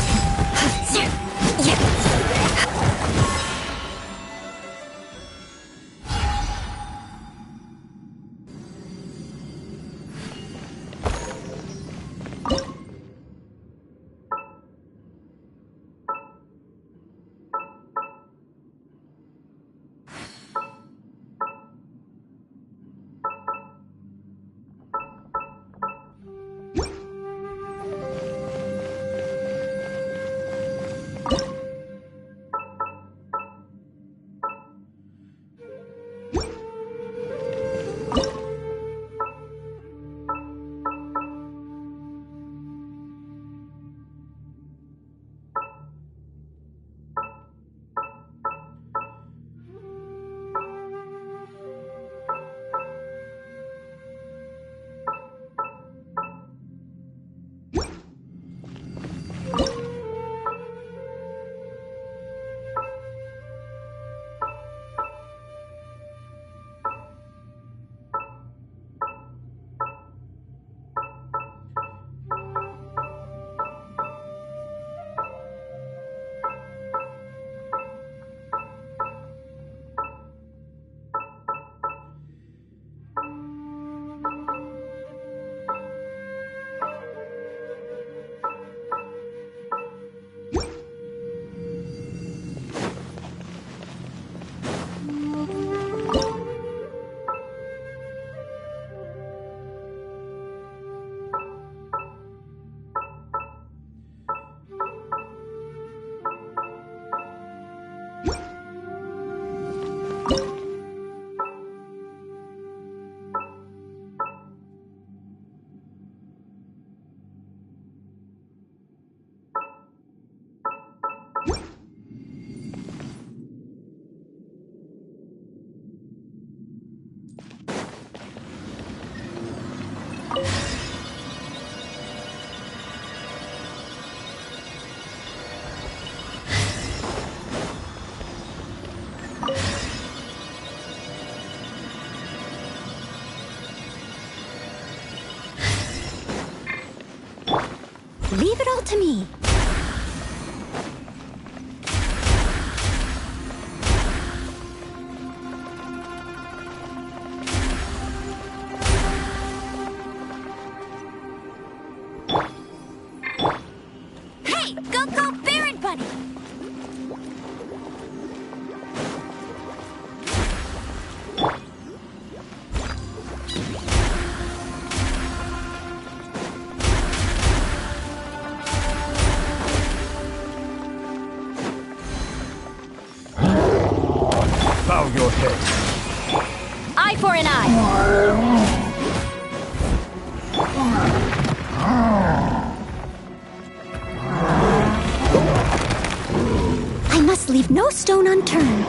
Leave it all to me. Hey, go, Baron Bunny! Bow your head. Eye for an eye. I must leave no stone unturned.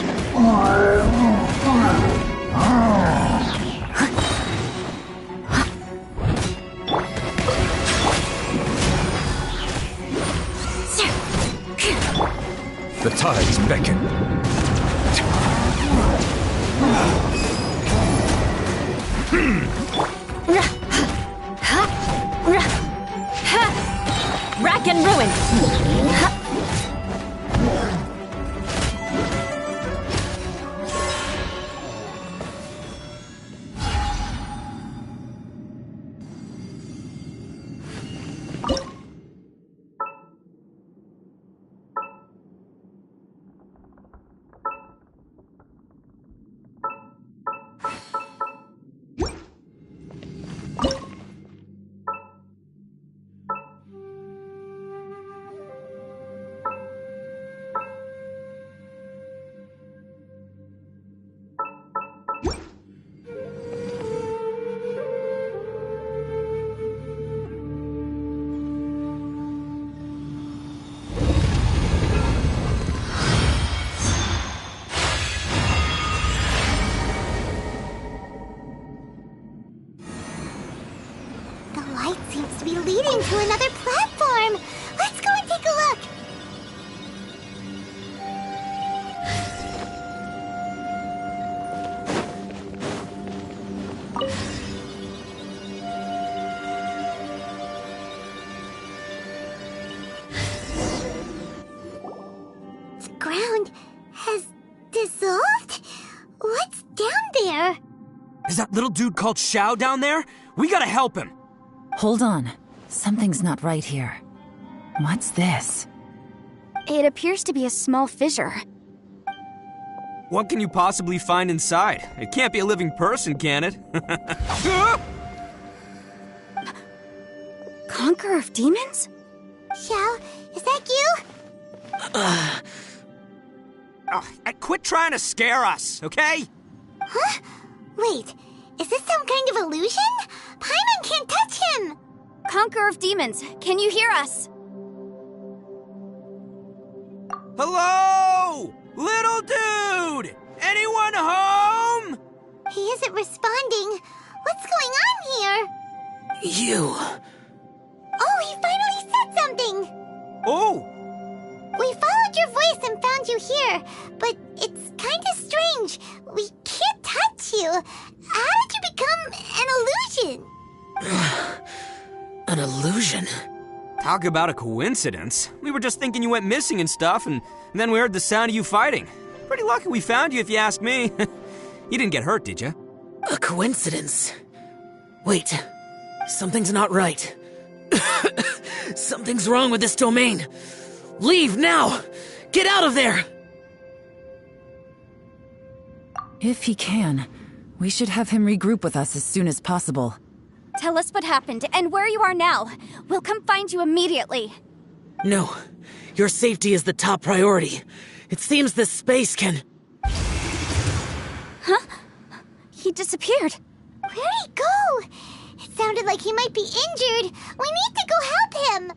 The tides beckon. Rack and ruin. Seems to be leading to another platform. Let's go and take a look. The ground has dissolved? What's down there? Is that little dude called Xiao down there? We gotta help him. Hold on. Something's not right here. What's this? It appears to be a small fissure. What can you possibly find inside? It can't be a living person, can it? Conqueror of demons? Xiao, is that you? Quit trying to scare us, okay? Huh? Wait, is this some kind of illusion? Paimon can't touch him! Conqueror of demons, can you hear us? Hello? Little dude! Anyone home? He isn't responding. What's going on here? You... Oh, he finally said something! Oh! We followed your voice and found you here, but it's kinda strange. We can't touch you. How did you become an illusion? An illusion? Talk about a coincidence. We were just thinking you went missing and stuff, and then we heard the sound of you fighting. Pretty lucky we found you, if you ask me. You didn't get hurt, did you? A coincidence? Wait, something's not right. Something's wrong with this domain. Leave now! Get out of there! If he can, we should have him regroup with us as soon as possible. Tell us what happened and where you are now. We'll come find you immediately. No, your safety is the top priority. It seems this space can... Huh? He disappeared. Where'd he go? It sounded like he might be injured. We need to go help him.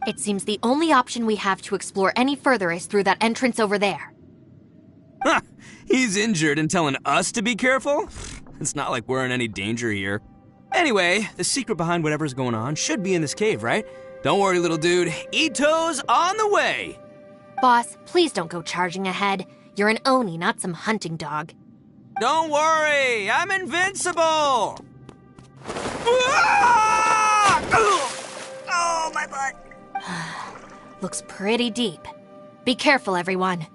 It seems the only option we have to explore any further is through that entrance over there. Huh, he's injured and telling us to be careful? It's not like we're in any danger here. Anyway, the secret behind whatever's going on should be in this cave, right? Don't worry, little dude. Ito's on the way! Boss, please don't go charging ahead. You're an Oni, not some hunting dog. Don't worry, I'm invincible! Ah! Oh, my butt. Looks pretty deep. Be careful, everyone.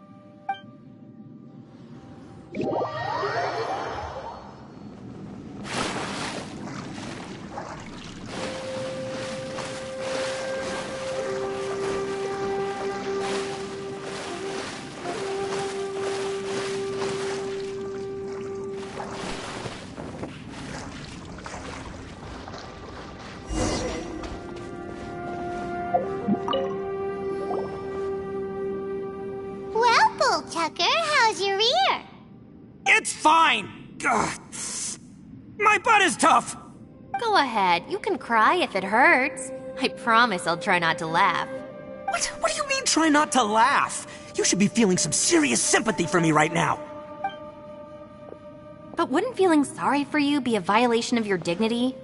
Well, Bullchucker, how's your ear? It's fine! Ugh. My butt is tough! Go ahead, you can cry if it hurts. I promise I'll try not to laugh. What do you mean, try not to laugh? You should be feeling some serious sympathy for me right now. But wouldn't feeling sorry for you be a violation of your dignity?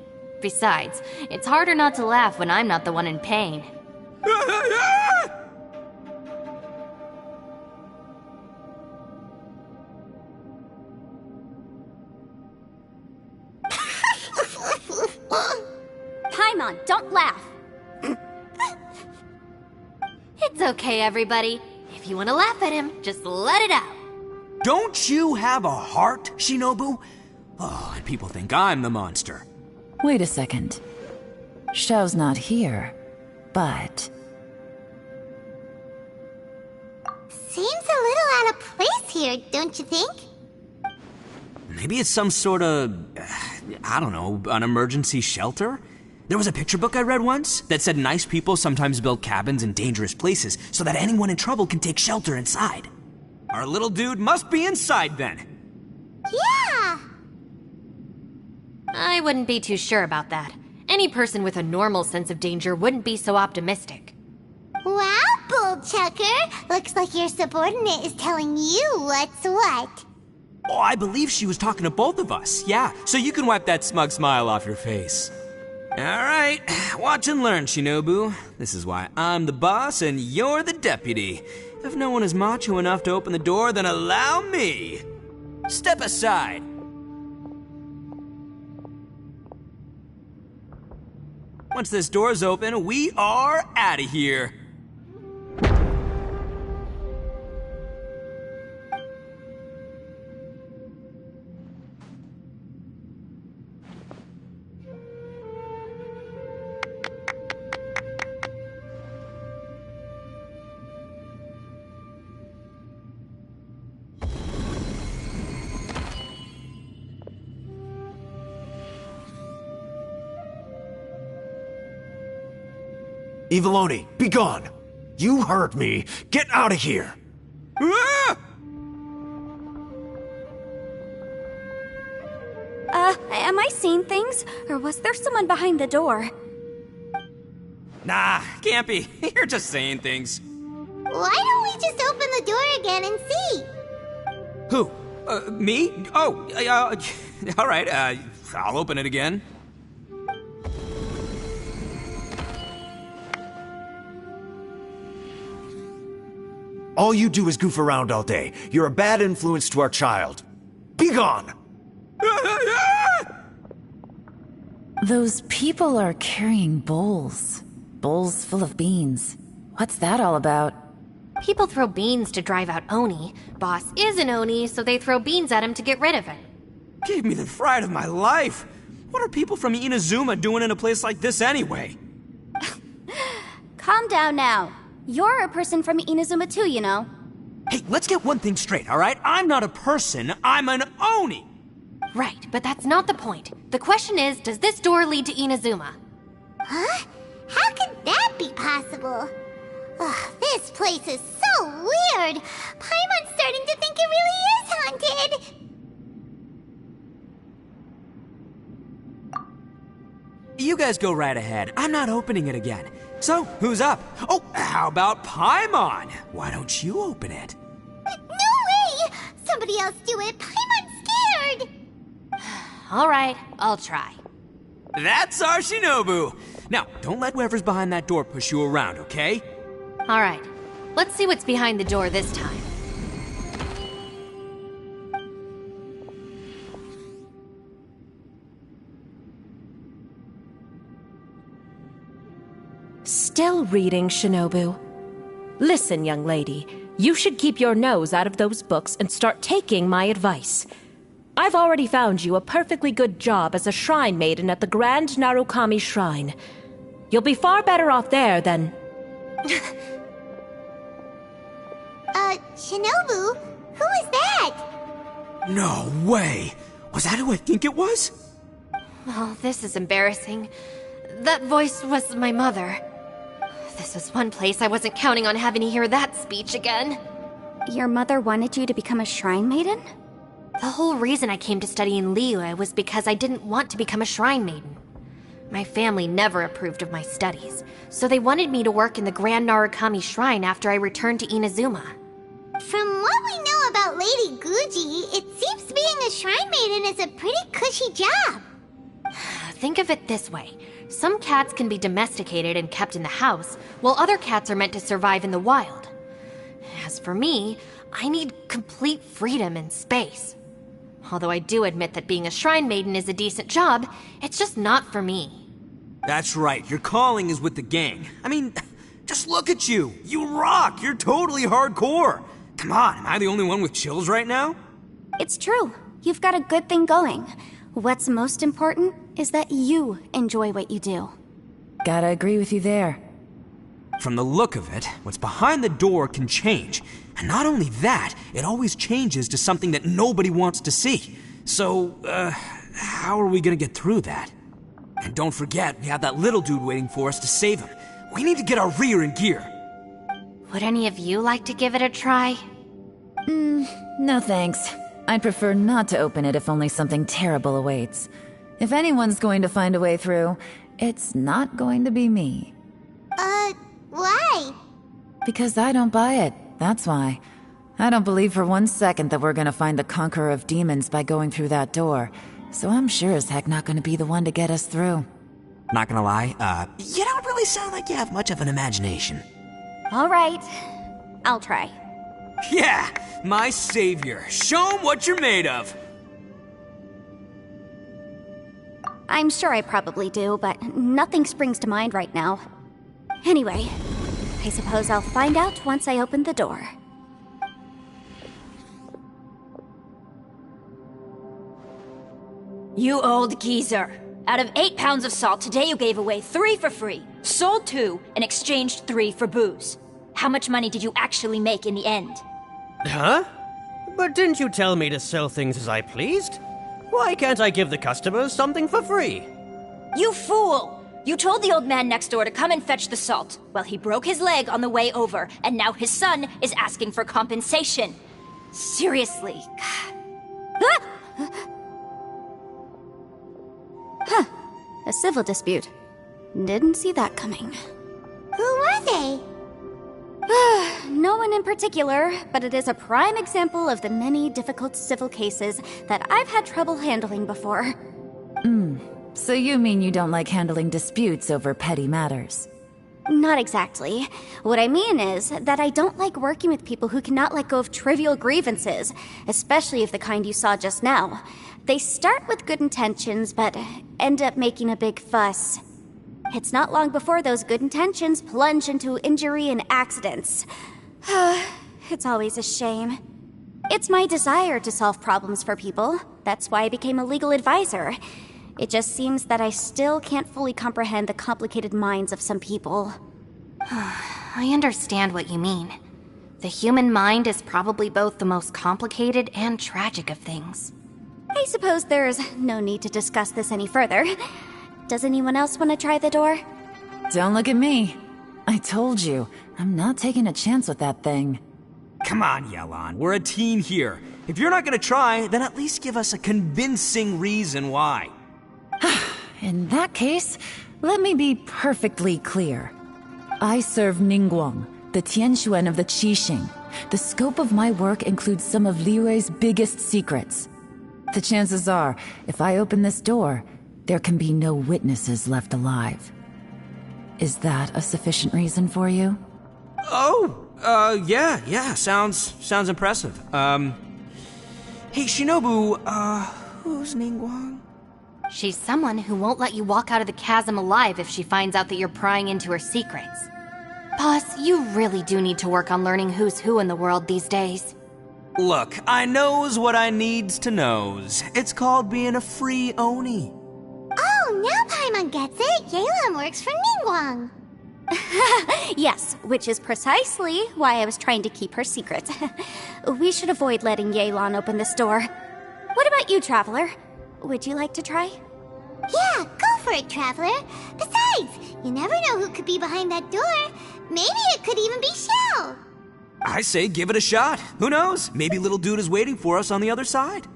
Besides, it's harder not to laugh when I'm not the one in pain. Paimon, don't laugh. It's okay, everybody. If you want to laugh at him, just let it out. Don't you have a heart, Shinobu? Oh, and people think I'm the monster. Wait a second. Xiao's not here, but... Seems a little out of place here, don't you think? Maybe it's some sort of, I don't know, an emergency shelter? There was a picture book I read once that said nice people sometimes build cabins in dangerous places so that anyone in trouble can take shelter inside. Our little dude must be inside then. Yeah! I wouldn't be too sure about that. Any person with a normal sense of danger wouldn't be so optimistic. Wow, Bullchucker! Looks like your subordinate is telling you what's what. Oh, I believe she was talking to both of us. Yeah, so you can wipe that smug smile off your face. All right, watch and learn, Shinobu. This is why I'm the boss and you're the deputy. If no one is macho enough to open the door, then allow me. Step aside. Once this door's open, we are out of here. Eviloni, be gone! You heard me! Get out of here! Ah! Am I seeing things? Or was there someone behind the door? Nah, can't be. You're just saying things. Why don't we just open the door again and see? Who? Me? Oh, all right, I'll open it again. All you do is goof around all day. You're a bad influence to our child. Be gone! Those people are carrying bowls. Bowls full of beans. What's that all about? People throw beans to drive out Oni. Boss is an Oni, so they throw beans at him to get rid of him. Gave me the fright of my life. What are people from Inazuma doing in a place like this anyway? Calm down now. You're a person from Inazuma too, you know. Hey, let's get one thing straight, all right? I'm not a person, I'm an Oni! Right, but that's not the point. The question is, does this door lead to Inazuma? Huh? How could that be possible? Ugh, this place is so weird. Paimon's starting to think it really is haunted. You guys go right ahead. I'm not opening it again. So, who's up? Oh, how about Paimon? Why don't you open it? No way! Somebody else do it. Paimon's scared. All right, I'll try. That's our Shinobu. Now, don't let whoever's behind that door push you around, okay? All right, let's see what's behind the door this time. Still reading, Shinobu. Listen, young lady, you should keep your nose out of those books and start taking my advice. I've already found you a perfectly good job as a shrine maiden at the Grand Narukami Shrine. You'll be far better off there than... Shinobu? Who is that? No way! Was that who I think it was? Oh, this is embarrassing. That voice was my mother. This is one place I wasn't counting on having to hear that speech again. Your mother wanted you to become a shrine maiden? The whole reason I came to study in Liyue was because I didn't want to become a shrine maiden. My family never approved of my studies, so they wanted me to work in the Grand Narukami Shrine after I returned to Inazuma. From what we know about Lady Guji, it seems being a shrine maiden is a pretty cushy job. Think of it this way. Some cats can be domesticated and kept in the house, while other cats are meant to survive in the wild. As for me, I need complete freedom and space. Although I do admit that being a shrine maiden is a decent job, it's just not for me. That's right, your calling is with the gang. I mean, just look at you. You rock, you're totally hardcore. Come on, am I the only one with chills right now? It's true. You've got a good thing going. What's most important is that you enjoy what you do. Gotta agree with you there. From the look of it, what's behind the door can change. And not only that, it always changes to something that nobody wants to see. So, how are we gonna get through that? And don't forget, we have that little dude waiting for us to save him. We need to get our rear in gear. Would any of you like to give it a try? No thanks. I'd prefer not to open it if only something terrible awaits. If anyone's going to find a way through, it's not going to be me. Why? Because I don't buy it, that's why. I don't believe for 1 second that we're gonna find the Conqueror of Demons by going through that door, so I'm sure as heck not gonna be the one to get us through. Not gonna lie, you don't really sound like you have much of an imagination. All right, I'll try. Yeah, my savior. Show him what you're made of. I'm sure I probably do, but nothing springs to mind right now. Anyway, I suppose I'll find out once I open the door. You old geezer. Out of 8 pounds of salt, today you gave away 3 for free, sold 2, and exchanged 3 for booze. How much money did you actually make in the end? Huh? But didn't you tell me to sell things as I pleased? Why can't I give the customers something for free? You fool! You told the old man next door to come and fetch the salt. Well, he broke his leg on the way over, and now his son is asking for compensation. Seriously. Huh. A civil dispute. Didn't see that coming. Who were they? No one in particular, but it is a prime example of the many difficult civil cases that I've had trouble handling before. So you mean you don't like handling disputes over petty matters? Not exactly. What I mean is that I don't like working with people who cannot let go of trivial grievances, especially of the kind you saw just now. They start with good intentions, but end up making a big fuss. It's not long before those good intentions plunge into injury and accidents. It's always a shame. It's my desire to solve problems for people. That's why I became a legal advisor. It just seems that I still can't fully comprehend the complicated minds of some people. I understand what you mean. The human mind is probably both the most complicated and tragic of things. I suppose there's no need to discuss this any further. Does anyone else want to try the door? Don't look at me. I told you, I'm not taking a chance with that thing. Come on, Yelan, we're a team here. If you're not gonna try, then at least give us a convincing reason why. In that case, let me be perfectly clear. I serve Ningguang, the Tianxuan of the Qixing. The scope of my work includes some of Liyue's biggest secrets. The chances are, if I open this door, there can be no witnesses left alive. Is that a sufficient reason for you? Yeah, sounds impressive. Hey, Shinobu, who's Ningguang? She's someone who won't let you walk out of the chasm alive if she finds out that you're prying into her secrets. Boss, you really do need to work on learning who's who in the world these days. Look, I knows what I needs to knows. It's called being a free Oni. Oh, now Paimon gets it. Yelan works for Ningguang. Yes, which is precisely why I was trying to keep her secret. We should avoid letting Yelan open this door. What about you, Traveler? Would you like to try? Yeah, go for it, Traveler. Besides, you never know who could be behind that door. Maybe it could even be Shell. I say give it a shot. Who knows? Maybe little dude is waiting for us on the other side.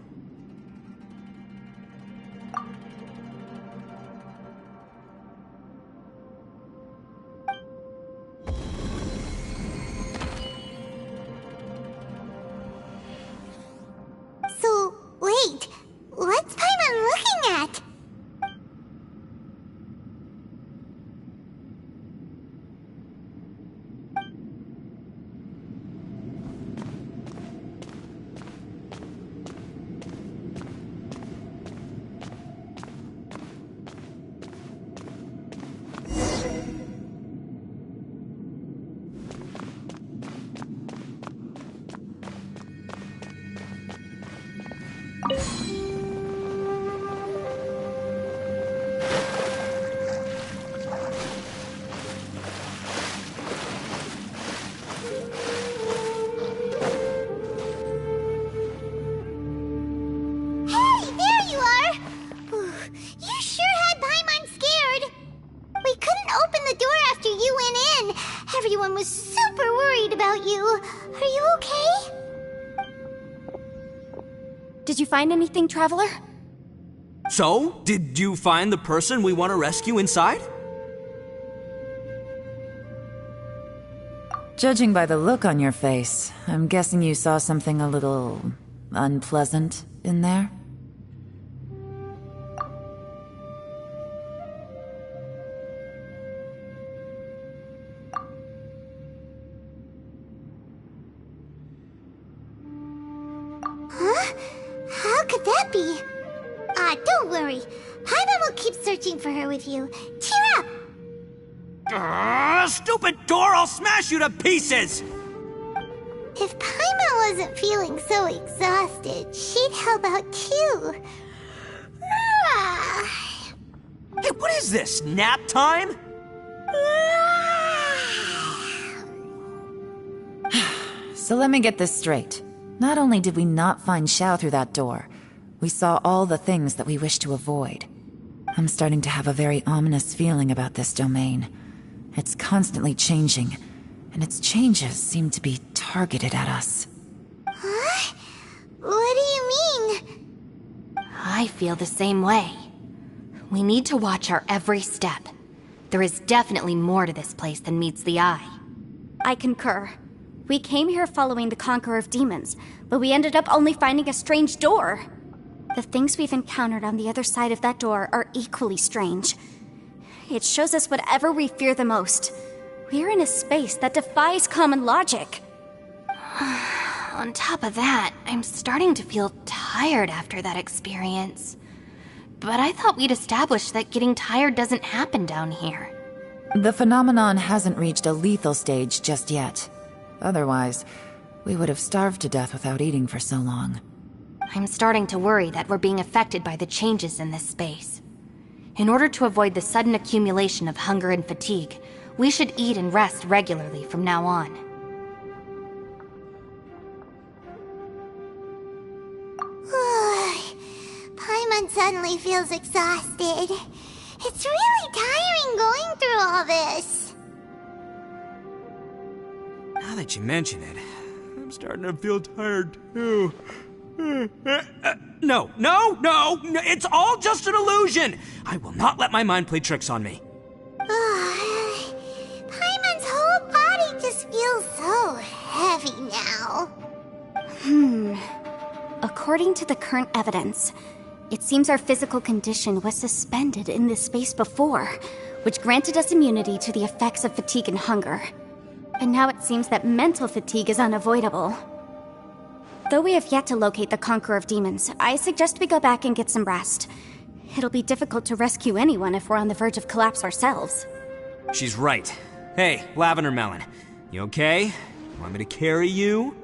So, wait. What's Paimon looking at? Everyone was super worried about you. Are you okay? Did you find anything, Traveler? So, did you find the person we want to rescue inside? Judging by the look on your face, I'm guessing you saw something a little unpleasant in there? Huh? How could that be? Don't worry. Paimon will keep searching for her with you. Cheer up! Stupid door! I'll smash you to pieces! If Paimon wasn't feeling so exhausted, she'd help out too. Hey, what is this? Nap time? So let me get this straight. Not only did we not find Xiao through that door, we saw all the things that we wish to avoid. I'm starting to have a very ominous feeling about this domain. It's constantly changing, and its changes seem to be targeted at us. Huh? What do you mean? I feel the same way. We need to watch our every step. There is definitely more to this place than meets the eye. I concur. We came here following the Conqueror of Demons, but we ended up only finding a strange door. The things we've encountered on the other side of that door are equally strange. It shows us whatever we fear the most. We're in a space that defies common logic. On top of that, I'm starting to feel tired after that experience. But I thought we'd established that getting tired doesn't happen down here. The phenomenon hasn't reached a lethal stage just yet. Otherwise, we would have starved to death without eating for so long. I'm starting to worry that we're being affected by the changes in this space. In order to avoid the sudden accumulation of hunger and fatigue, we should eat and rest regularly from now on. Paimon suddenly feels exhausted. It's really tiring going through all this. Now that you mention it, I'm starting to feel tired too. No, it's all just an illusion! I will not let my mind play tricks on me. Paimon's whole body just feels so heavy now. According to the current evidence, it seems our physical condition was suspended in this space before, which granted us immunity to the effects of fatigue and hunger. And now it seems that mental fatigue is unavoidable. Though we have yet to locate the Conqueror of Demons, I suggest we go back and get some rest. It'll be difficult to rescue anyone if we're on the verge of collapse ourselves. She's right. Hey, Lavender Melon. You okay? Want me to carry you?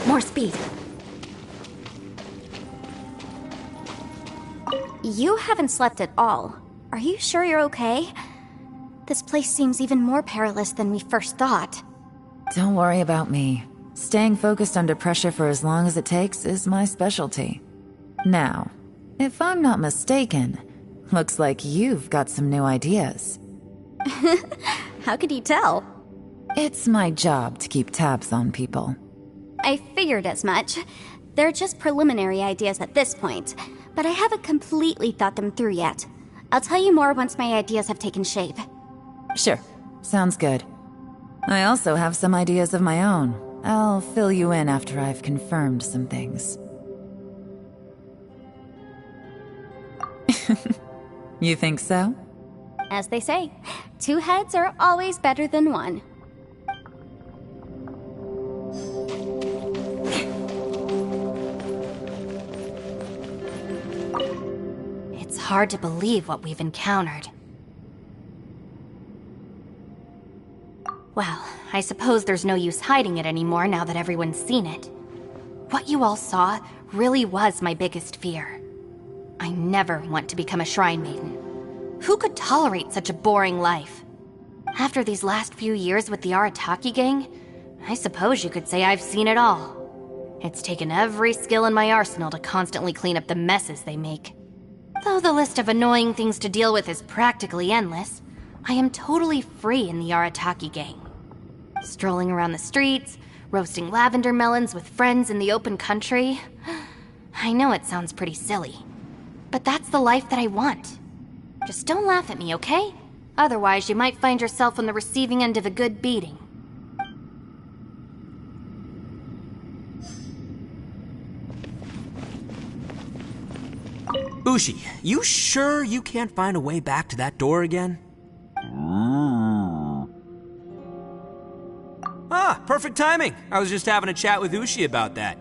More speed. You haven't slept at all. Are you sure you're okay? This place seems even more perilous than we first thought. Don't worry about me. Staying focused under pressure for as long as it takes is my specialty. Now, if I'm not mistaken, looks like you've got some new ideas. How could you tell? It's my job to keep tabs on people. I figured as much. They're just preliminary ideas at this point, but I haven't completely thought them through yet. I'll tell you more once my ideas have taken shape. Sure. Sounds good. I also have some ideas of my own. I'll fill you in after I've confirmed some things. You think so? As they say, 2 heads are always better than 1. It's hard to believe what we've encountered. Well, I suppose there's no use hiding it anymore now that everyone's seen it. What you all saw really was my biggest fear. I never want to become a Shrine Maiden. Who could tolerate such a boring life? After these last few years with the Arataki gang, I suppose you could say I've seen it all. It's taken every skill in my arsenal to constantly clean up the messes they make. Though the list of annoying things to deal with is practically endless, I am totally free in the Arataki gang. Strolling around the streets, roasting lavender melons with friends in the open country. I know it sounds pretty silly, but that's the life that I want. Just don't laugh at me, okay? Otherwise, you might find yourself on the receiving end of a good beating. Ushi, you sure you can't find a way back to that door again? Ah, perfect timing. I was just having a chat with Ushi about that.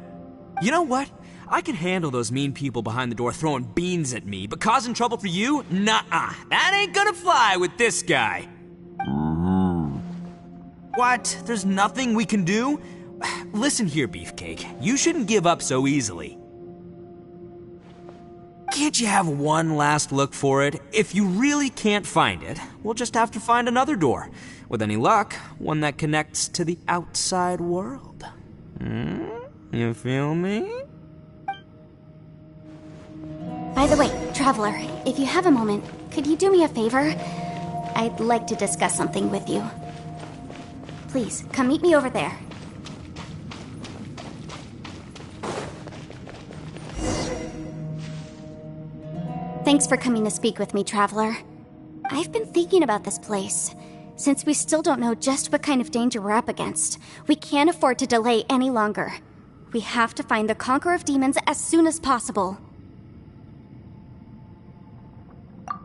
You know what? I can handle those mean people behind the door throwing beans at me, but causing trouble for you? Nuh-uh. That ain't gonna fly with this guy. What? There's nothing we can do? Listen here, Beefcake. You shouldn't give up so easily. Can't you have one last look for it? If you really can't find it, we'll just have to find another door. With any luck, one that connects to the outside world. You feel me? By the way, Traveler, if you have a moment, could you do me a favor? I'd like to discuss something with you. Please, come meet me over there. Thanks for coming to speak with me, Traveler. I've been thinking about this place. Since we still don't know just what kind of danger we're up against, we can't afford to delay any longer. We have to find the Conqueror of Demons as soon as possible.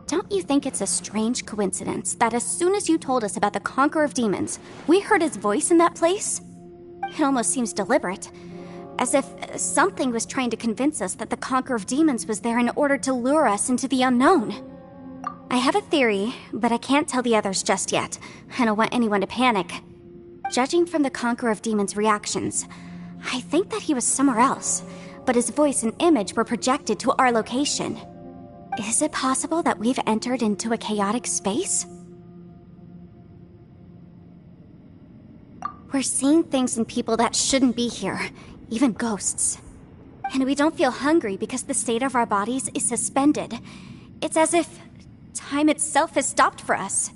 Don't you think it's a strange coincidence that as soon as you told us about the Conqueror of Demons, we heard his voice in that place? It almost seems deliberate. As if something was trying to convince us that the Conqueror of Demons was there in order to lure us into the unknown. I have a theory, but I can't tell the others just yet. I don't want anyone to panic. Judging from the Conqueror of Demons' reactions, I think that he was somewhere else, but his voice and image were projected to our location. Is it possible that we've entered into a chaotic space? We're seeing things in people that shouldn't be here, even ghosts. And we don't feel hungry because the state of our bodies is suspended. It's as if time itself has stopped for us.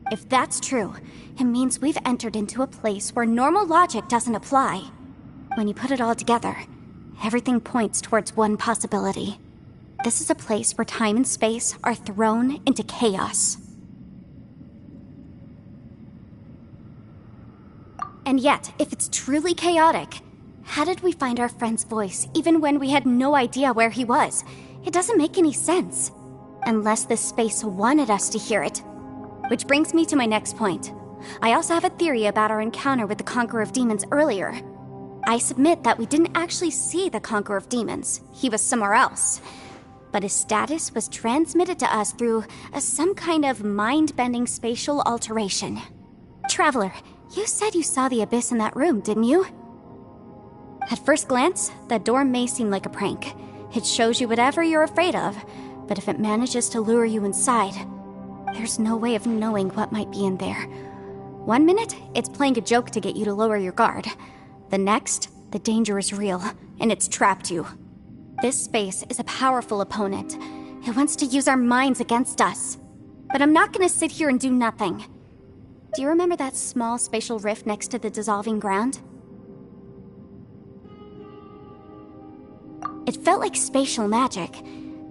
If that's true, it means we've entered into a place where normal logic doesn't apply. When you put it all together, everything points towards one possibility. This is a place where time and space are thrown into chaos. And yet, if it's truly chaotic, how did we find our friend's voice even when we had no idea where he was? It doesn't make any sense. Unless this space wanted us to hear it. Which brings me to my next point. I also have a theory about our encounter with the Conqueror of Demons earlier. I submit that we didn't actually see the Conqueror of Demons. He was somewhere else. But his status was transmitted to us through some kind of mind-bending spatial alteration. Traveler, you said you saw the abyss in that room, didn't you? At first glance, that door may seem like a prank. It shows you whatever you're afraid of, but if it manages to lure you inside, there's no way of knowing what might be in there. One minute, it's playing a joke to get you to lower your guard. The next, the danger is real, and it's trapped you. This space is a powerful opponent. It wants to use our minds against us. But I'm not gonna sit here and do nothing. Do you remember that small spatial rift next to the dissolving ground? It felt like spatial magic,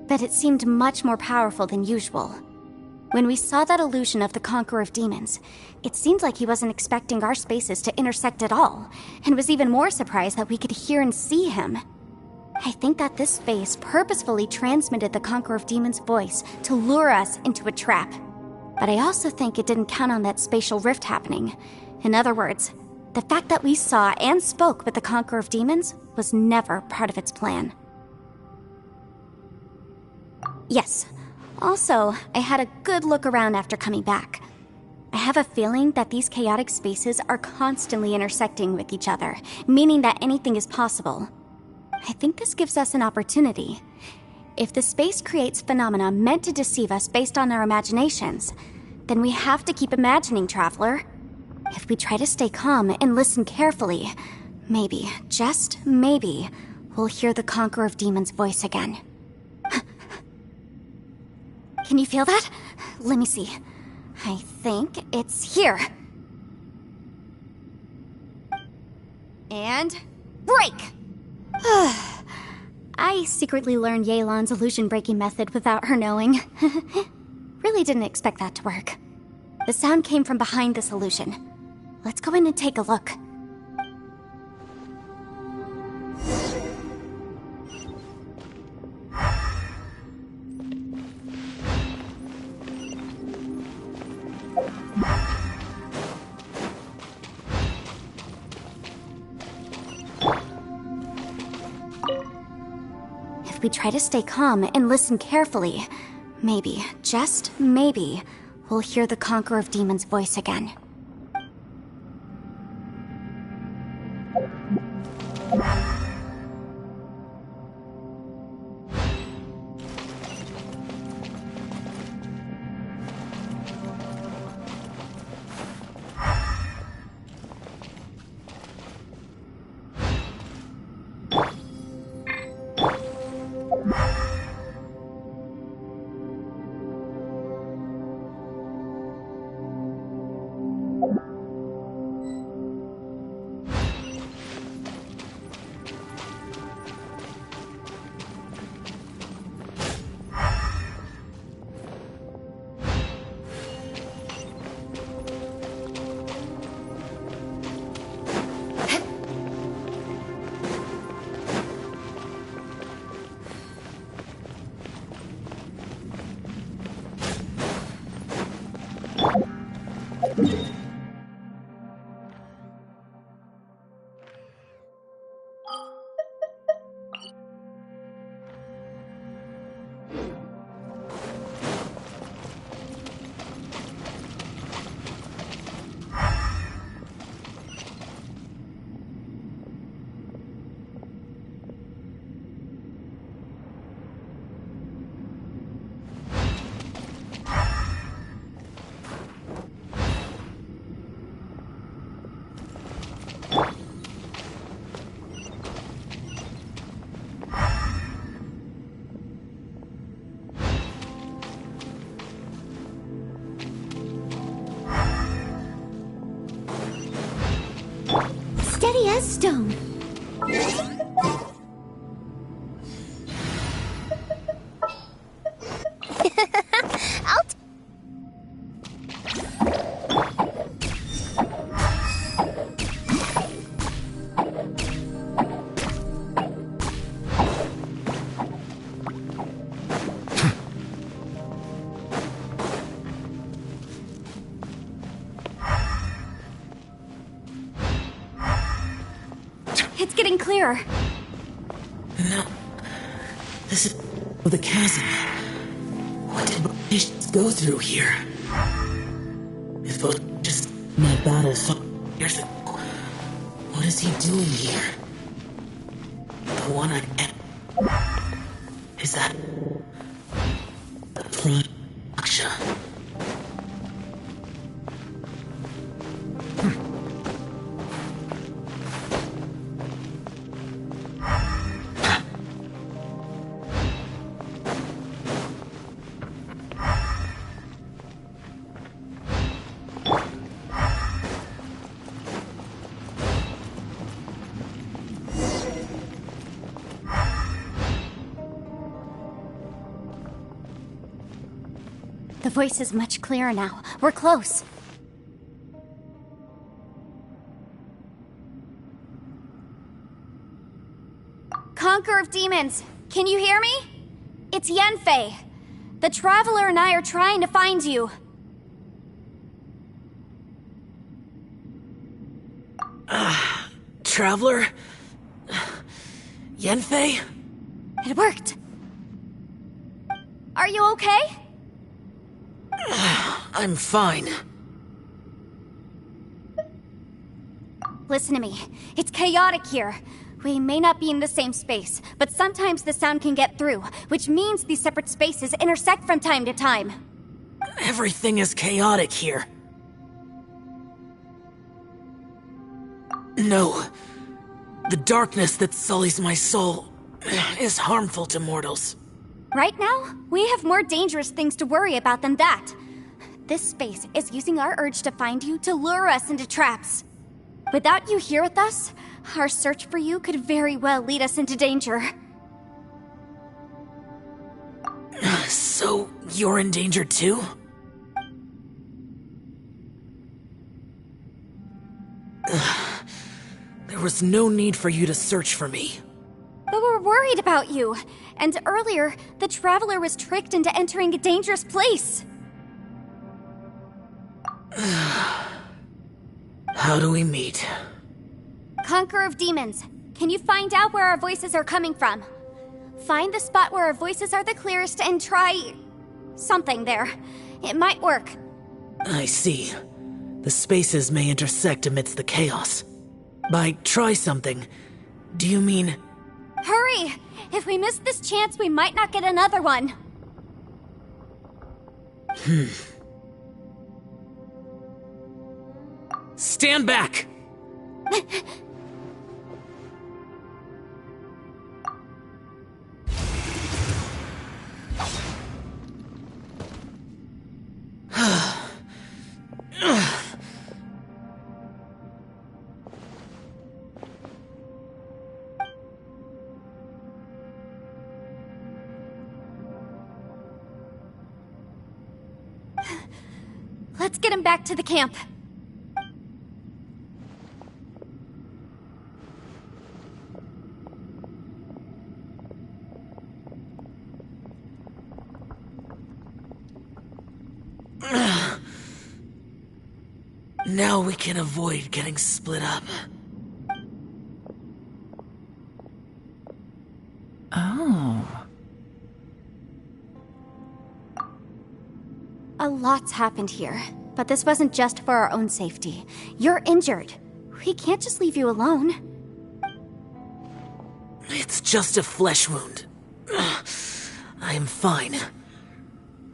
but it seemed much more powerful than usual. When we saw that illusion of the Conqueror of Demons, it seemed like he wasn't expecting our spaces to intersect at all, and was even more surprised that we could hear and see him. I think that this space purposefully transmitted the Conqueror of Demons' voice to lure us into a trap. But I also think it didn't count on that spatial rift happening. In other words, the fact that we saw and spoke with the Conqueror of Demons was never part of its plan. Yes. Also, I had a good look around after coming back. I have a feeling that these chaotic spaces are constantly intersecting with each other, meaning that anything is possible. I think this gives us an opportunity. If the space creates phenomena meant to deceive us based on our imaginations, then we have to keep imagining, Traveler. If we try to stay calm and listen carefully, maybe, just maybe, we'll hear the Conqueror of Demons' voice again. Can you feel that? Let me see. I think it's here. And break! I secretly learned Yelan's illusion-breaking method without her knowing. Really didn't expect that to work. The sound came from behind this illusion. Let's go in and take a look. If we try to stay calm and listen carefully, maybe, just maybe, we'll hear the Conqueror of Demons' voice again. Steady as stone. clearer. No. This is the chasm. What did British go through here? If it just my battle years ago, what is he doing here? The one I is that Aksha? The voice is much clearer now. We're close. Conqueror of Demons, can you hear me? It's Yenfei. The Traveler and I are trying to find you. Traveler? Yenfei? It worked. Are you okay? I'm fine. Listen to me. It's chaotic here. We may not be in the same space, but sometimes the sound can get through, which means these separate spaces intersect from time to time. Everything is chaotic here. No. The darkness that sullies my soul is harmful to mortals. Right now, we have more dangerous things to worry about than that. This space is using our urge to find you to lure us into traps. Without you here with us, our search for you could very well lead us into danger. So, you're in danger too? There was no need for you to search for me. But we're worried about you. And earlier, the Traveler was tricked into entering a dangerous place. How do we meet? Conqueror of Demons, can you find out where our voices are coming from? Find the spot where our voices are the clearest and try... something there. It might work. I see. The spaces may intersect amidst the chaos. By try something, do you mean... Hurry! If we miss this chance, we might not get another one. Stand back! Let's get him back to the camp. Now we can avoid getting split up. Oh. A lot's happened here, but this wasn't just for our own safety. You're injured. We can't just leave you alone. It's just a flesh wound. I am fine.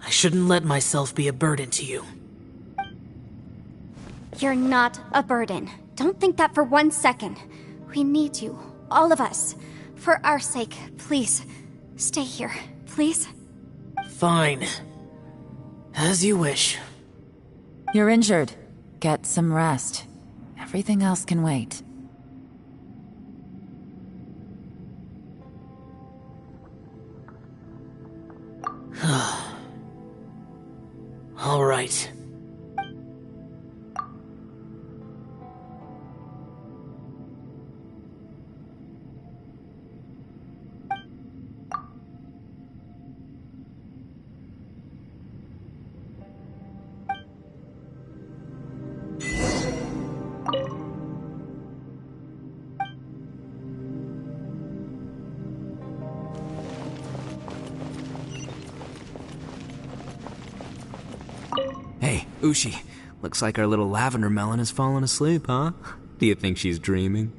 I shouldn't let myself be a burden to you. You're not a burden. Don't think that for 1 second. We need you, all of us. For our sake, please, stay here, please. Fine. As you wish. You're injured. Get some rest. Everything else can wait. All right. Ushi, looks like our little lavender melon has fallen asleep, huh? Do you think she's dreaming?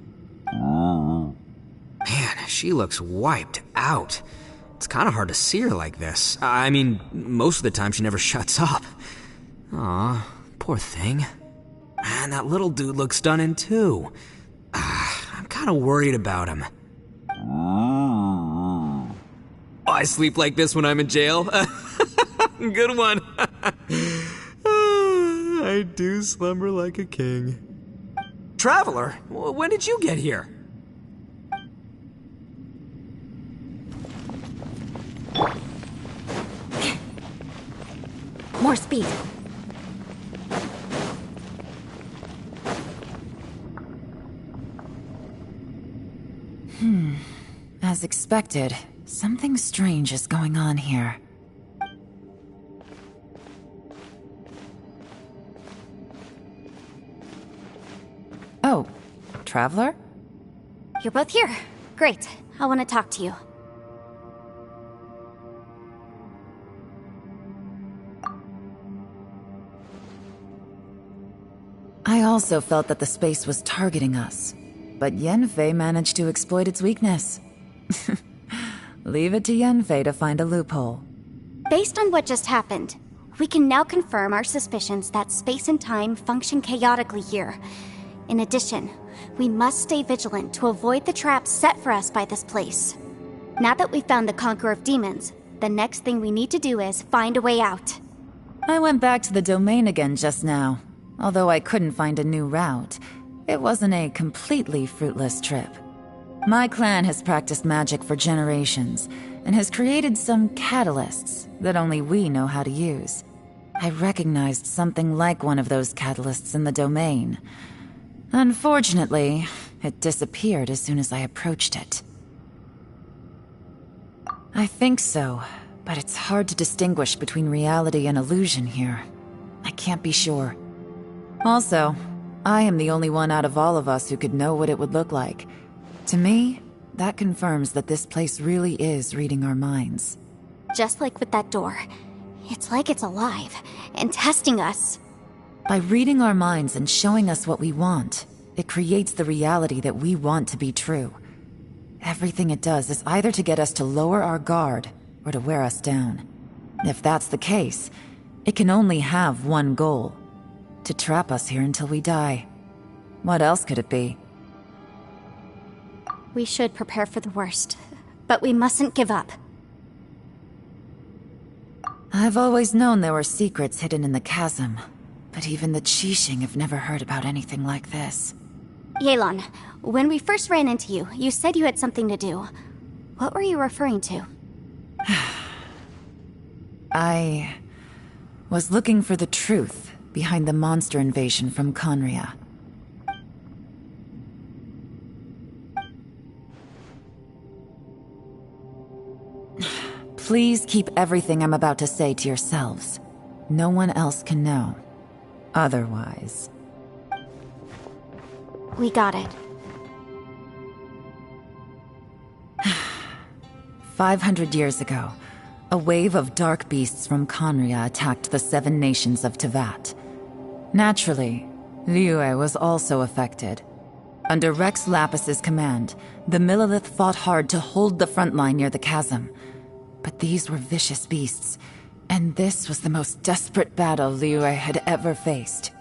Man, she looks wiped out. It's kind of hard to see her like this. I mean, most of the time she never shuts up. Aw, poor thing. Man, that little dude looks stunning too. I'm kind of worried about him. Oh, I sleep like this when I'm in jail? Good one. I do slumber like a king. Traveler, when did you get here? More speed. As expected, something strange is going on here. Oh, Traveler? You're both here. Great. I want to talk to you. I also felt that the space was targeting us, but Yenfei managed to exploit its weakness. Leave it to Yenfei to find a loophole. Based on what just happened, we can now confirm our suspicions that space and time function chaotically here. In addition, we must stay vigilant to avoid the traps set for us by this place. Now that we've found the Conqueror of Demons, the next thing we need to do is find a way out. I went back to the domain again just now. Although I couldn't find a new route, it wasn't a completely fruitless trip. My clan has practiced magic for generations, and has created some catalysts that only we know how to use. I recognized something like one of those catalysts in the domain. Unfortunately, it disappeared as soon as I approached it. I think so, but it's hard to distinguish between reality and illusion here. I can't be sure. Also, I am the only one out of all of us who could know what it would look like. To me, that confirms that this place really is reading our minds. Just like with that door. It's like it's alive, and testing us. By reading our minds and showing us what we want, it creates the reality that we want to be true. Everything it does is either to get us to lower our guard, or to wear us down. If that's the case, it can only have one goal: to trap us here until we die. What else could it be? We should prepare for the worst, but we mustn't give up. I've always known there were secrets hidden in the chasm, but even the Qixing have never heard about anything like this. Yelan, when we first ran into you, you said you had something to do. What were you referring to? I was looking for the truth behind the monster invasion from Conria. Please keep everything I'm about to say to yourselves. No one else can know. Otherwise... We got it. 500 years ago, a wave of dark beasts from Conria attacked the 7 nations of Tevat. Naturally, Liyue was also affected. Under Rex Lapis's command, the Millelith fought hard to hold the front line near the chasm. But these were vicious beasts, and this was the most desperate battle Liyue had ever faced.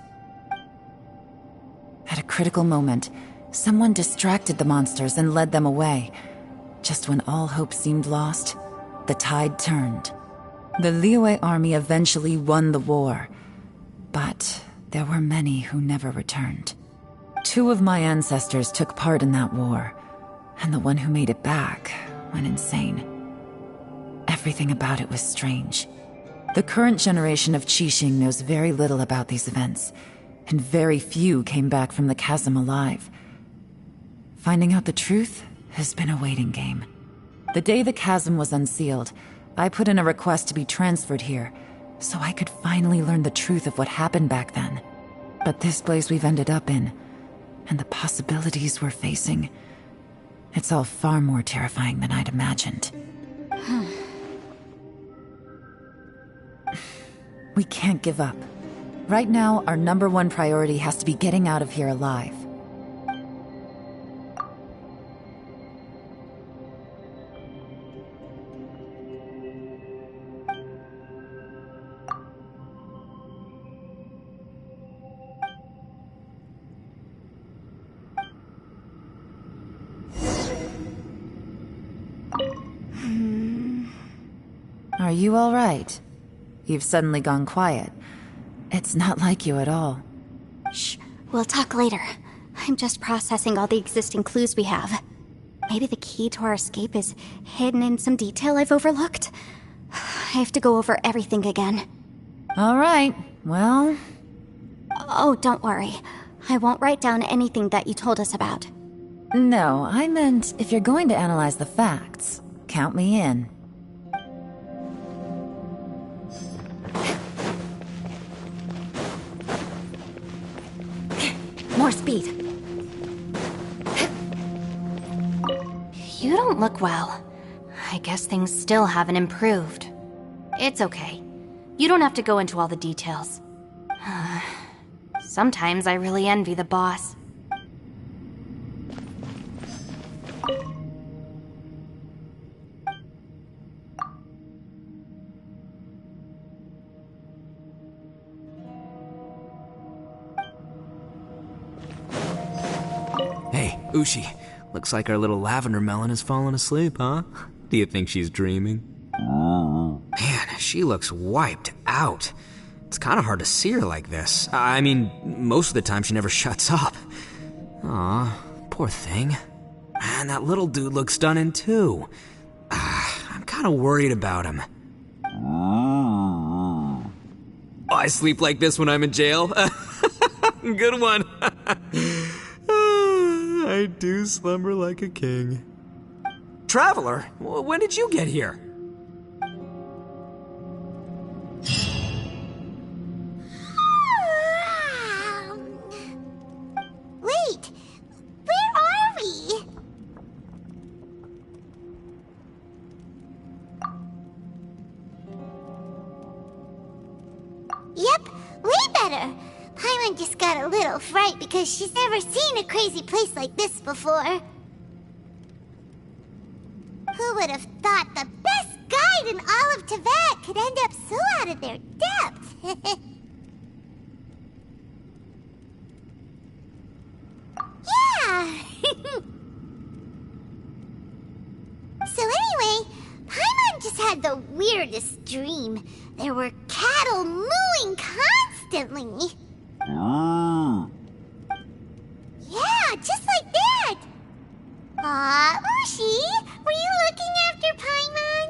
At a critical moment, someone distracted the monsters and led them away. Just when all hope seemed lost, the tide turned. The Liyue army eventually won the war, but there were many who never returned. 2 of my ancestors took part in that war, and the one who made it back went insane. Everything about it was strange. The current generation of Qixing knows very little about these events, and very few came back from the chasm alive. Finding out the truth has been a waiting game. The day the chasm was unsealed, I put in a request to be transferred here, so I could finally learn the truth of what happened back then. But this place we've ended up in, and the possibilities we're facing, it's all far more terrifying than I'd imagined. We can't give up. Right now, our #1 priority has to be getting out of here alive. Are you all right? You've suddenly gone quiet. It's not like you at all. Shh, we'll talk later. I'm just processing all the existing clues we have. Maybe the key to our escape is hidden in some detail I've overlooked. I have to go over everything again. All right, well... Oh, don't worry. I won't write down anything that you told us about. No, I meant if you're going to analyze the facts, count me in. More speed. You don't look well. I guess things still haven't improved. It's okay. You don't have to go into all the details. Sometimes I really envy the boss. Hey, Ushi. Looks like our little lavender melon has fallen asleep, huh? Do you think she's dreaming? Man, she looks wiped out. It's kind of hard to see her like this. I mean, most of the time she never shuts up. Aw, poor thing. Man, that little dude looks stunning too. I'm kind of worried about him. I sleep like this when I'm in jail? Good one. I do slumber like a king. Traveler, when did you get here? Wait, where are we? Yep, way better. Paimon just got a little fright because she's never seen a crazy place like this before. Who would have thought the best guide in all of Tibet could end up so out of their depth? Yeah! So anyway, Paimon just had the weirdest dream. There were cattle mooing constantly. Yeah, just like that. Aw, Ushi, were you looking after Paimon?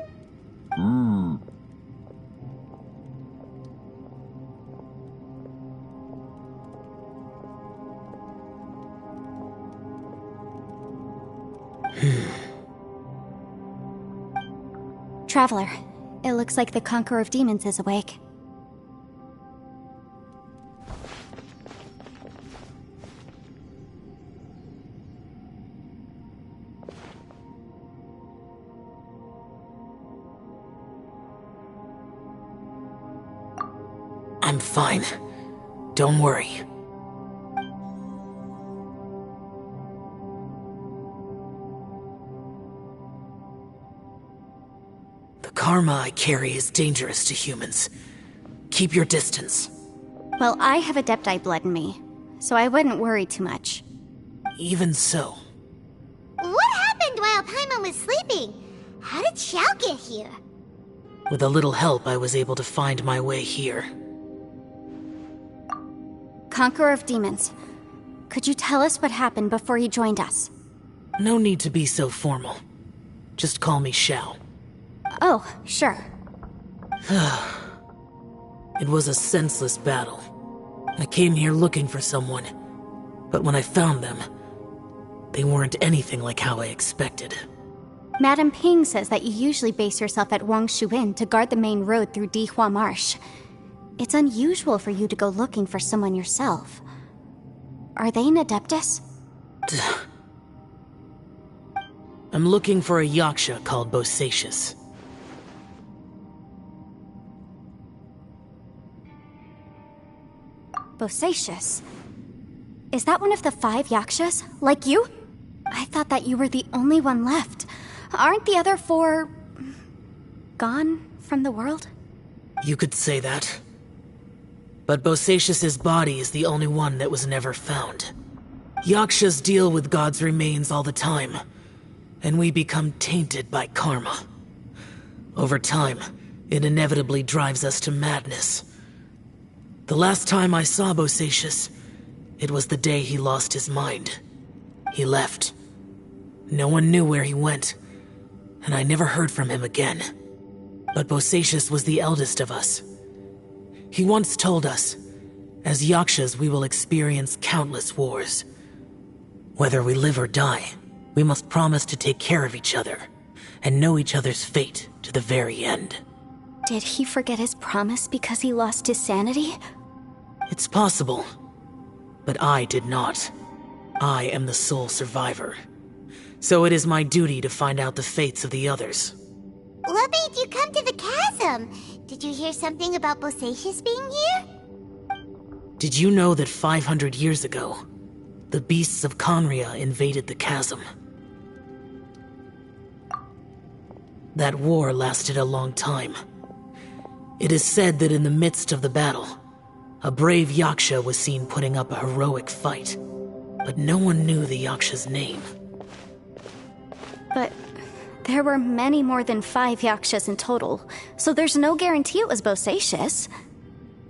Traveler, it looks like the Conqueror of Demons is awake. I'm fine. Don't worry. The karma I carry is dangerous to humans. Keep your distance. Well, I have Adepti blood in me, so I wouldn't worry too much. Even so. What happened while Paimon was sleeping? How did Xiao get here? With a little help, I was able to find my way here. Conqueror of Demons, could you tell us what happened before you joined us? No need to be so formal. Just call me Xiao. Oh, sure. It was a senseless battle. I came here looking for someone, but when I found them, they weren't anything like how I expected. Madame Ping says that you usually base yourself at Wangshu Inn to guard the main road through Dihua Marsh. It's unusual for you to go looking for someone yourself. Are they an Adeptus? I'm looking for a Yaksha called Bosacius. Bosacius. Is that one of the 5 Yakshas? Like you? I thought that you were the only one left. Aren't the other 4... gone from the world? You could say that. But Bosacius's body is the only one that was never found. Yakshas deal with God's remains all the time, and we become tainted by karma. Over time, it inevitably drives us to madness. The last time I saw Bosacius, it was the day he lost his mind. He left. No one knew where he went, and I never heard from him again. But Bosacius was the eldest of us. He once told us, as Yakshas we will experience countless wars. Whether we live or die, we must promise to take care of each other, and know each other's fate to the very end. Did he forget his promise because he lost his sanity? It's possible, but I did not. I am the sole survivor. So it is my duty to find out the fates of the others. What made you come to the chasm? Did you hear something about Bosacius being here? Did you know that 500 years ago, the beasts of Conria invaded the chasm? That war lasted a long time. It is said that in the midst of the battle, a brave Yaksha was seen putting up a heroic fight, but no one knew the Yaksha's name. But there were many more than 5 Yakshas in total, so there's no guarantee it was Bosacius.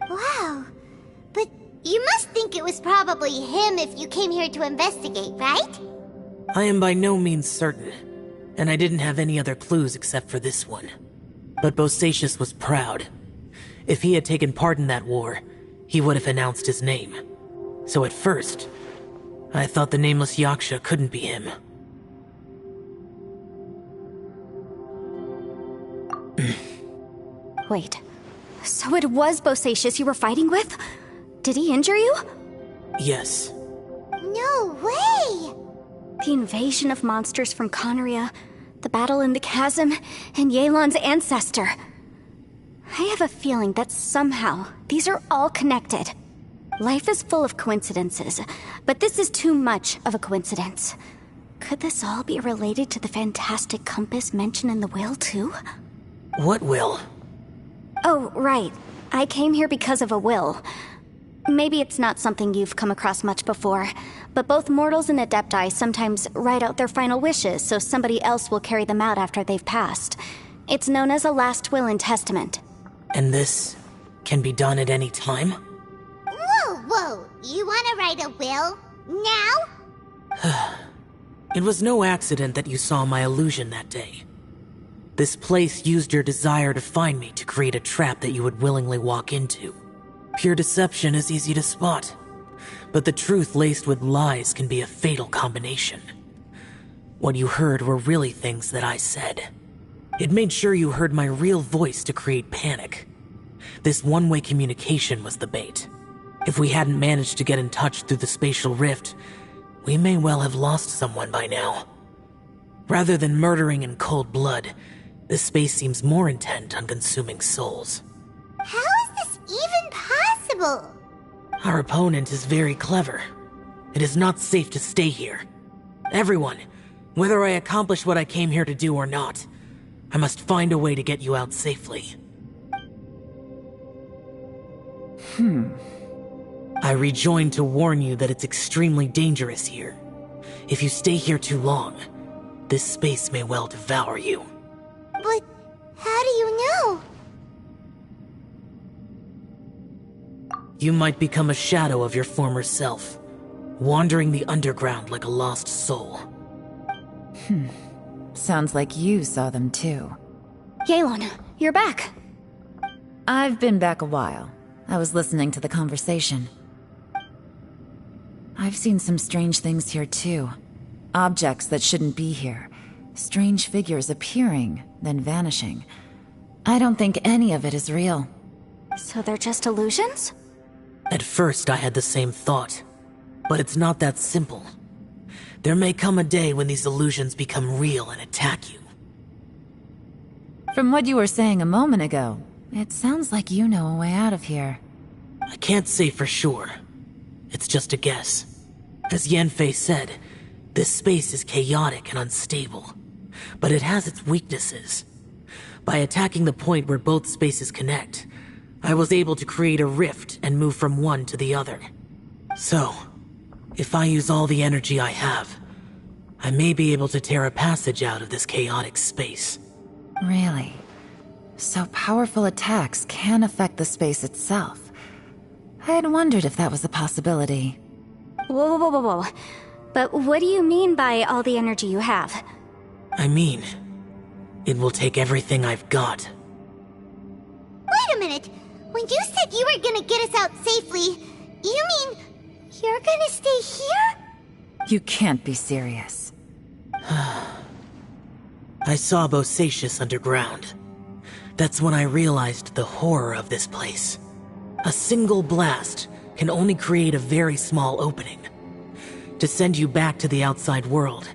Wow. But you must think it was probably him if you came here to investigate, right? I am by no means certain, and I didn't have any other clues except for this one. But Bosacius was proud. If he had taken part in that war, he would have announced his name. So at first, I thought the nameless Yaksha couldn't be him. Wait, so it was Bosacius you were fighting with? Did he injure you? Yes. No way! The invasion of monsters from Conria, the battle in the chasm, and Yelan's ancestor. I have a feeling that somehow these are all connected. Life is full of coincidences, but this is too much of a coincidence. Could this all be related to the fantastic compass mentioned in the will, too? What will? Oh, right. I came here because of a will. Maybe it's not something you've come across much before, but both mortals and adepti sometimes write out their final wishes so somebody else will carry them out after they've passed. It's known as a last will and testament. And this can be done at any time? Whoa! You want to write a will? Now? It was no accident that you saw my illusion that day. This place used your desire to find me to create a trap that you would willingly walk into. Pure deception is easy to spot, but the truth laced with lies can be a fatal combination. What you heard were really things that I said. It made sure you heard my real voice to create panic. This one-way communication was the bait. If we hadn't managed to get in touch through the spatial rift, we may well have lost someone by now. Rather than murdering in cold blood, this space seems more intent on consuming souls. How is this even possible? Our opponent is very clever. It is not safe to stay here. Everyone, whether I accomplish what I came here to do or not, I must find a way to get you out safely. I rejoined to warn you that it's extremely dangerous here. If you stay here too long, this space may well devour you. But how do you know? You might become a shadow of your former self, wandering the underground like a lost soul. Sounds like you saw them too. Yelan, you're back. I've been back a while. I was listening to the conversation. I've seen some strange things here too. Objects that shouldn't be here. Strange figures appearing, then vanishing. I don't think any of it is real. So they're just illusions? At first I had the same thought, but it's not that simple. There may come a day when these illusions become real and attack you. From what you were saying a moment ago, it sounds like you know a way out of here. I can't say for sure. It's just a guess. As Yanfei said, this space is chaotic and unstable, but it has its weaknesses. By attacking the point where both spaces connect, I was able to create a rift and move from one to the other. So, if I use all the energy I have, I may be able to tear a passage out of this chaotic space. Really? So powerful attacks can affect the space itself. I had wondered if that was a possibility. Whoa, whoa, whoa, whoa. But what do you mean by all the energy you have? I mean, it will take everything I've got. Wait a minute! When you said you were gonna get us out safely, you mean you're gonna stay here? You can't be serious. I saw Bosacius underground. That's when I realized the horror of this place. A single blast can only create a very small opening. To send you back to the outside world,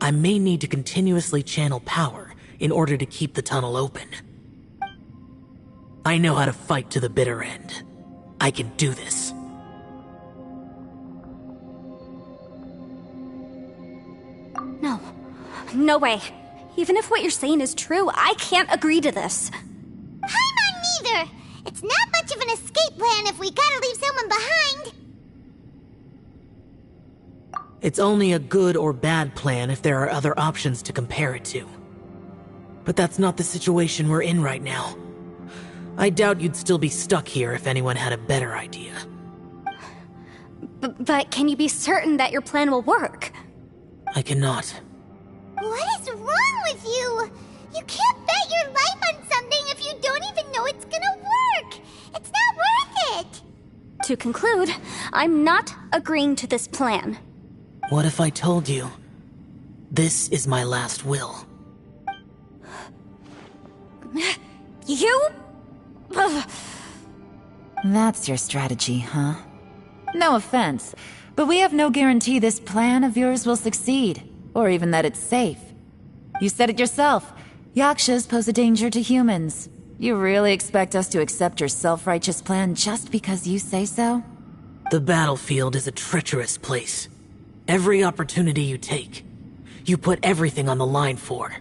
I may need to continuously channel power in order to keep the tunnel open. I know how to fight to the bitter end. I can do this. No. No way. Even if what you're saying is true, I can't agree to this. I'm not neither! It's not much of an escape plan if we gotta leave someone behind! It's only a good or bad plan if there are other options to compare it to. But that's not the situation we're in right now. I doubt you'd still be stuck here if anyone had a better idea. But can you be certain that your plan will work? I cannot. What is wrong with you? You can't bet your life on something if you don't even know it's gonna work! It's not worth it! To conclude, I'm not agreeing to this plan. What if I told you, this is my last will? You? That's your strategy, huh? No offense, but we have no guarantee this plan of yours will succeed, or even that it's safe. You said it yourself. Yakshas pose a danger to humans. You really expect us to accept your self-righteous plan just because you say so? The battlefield is a treacherous place. Every opportunity you take, you put everything on the line for.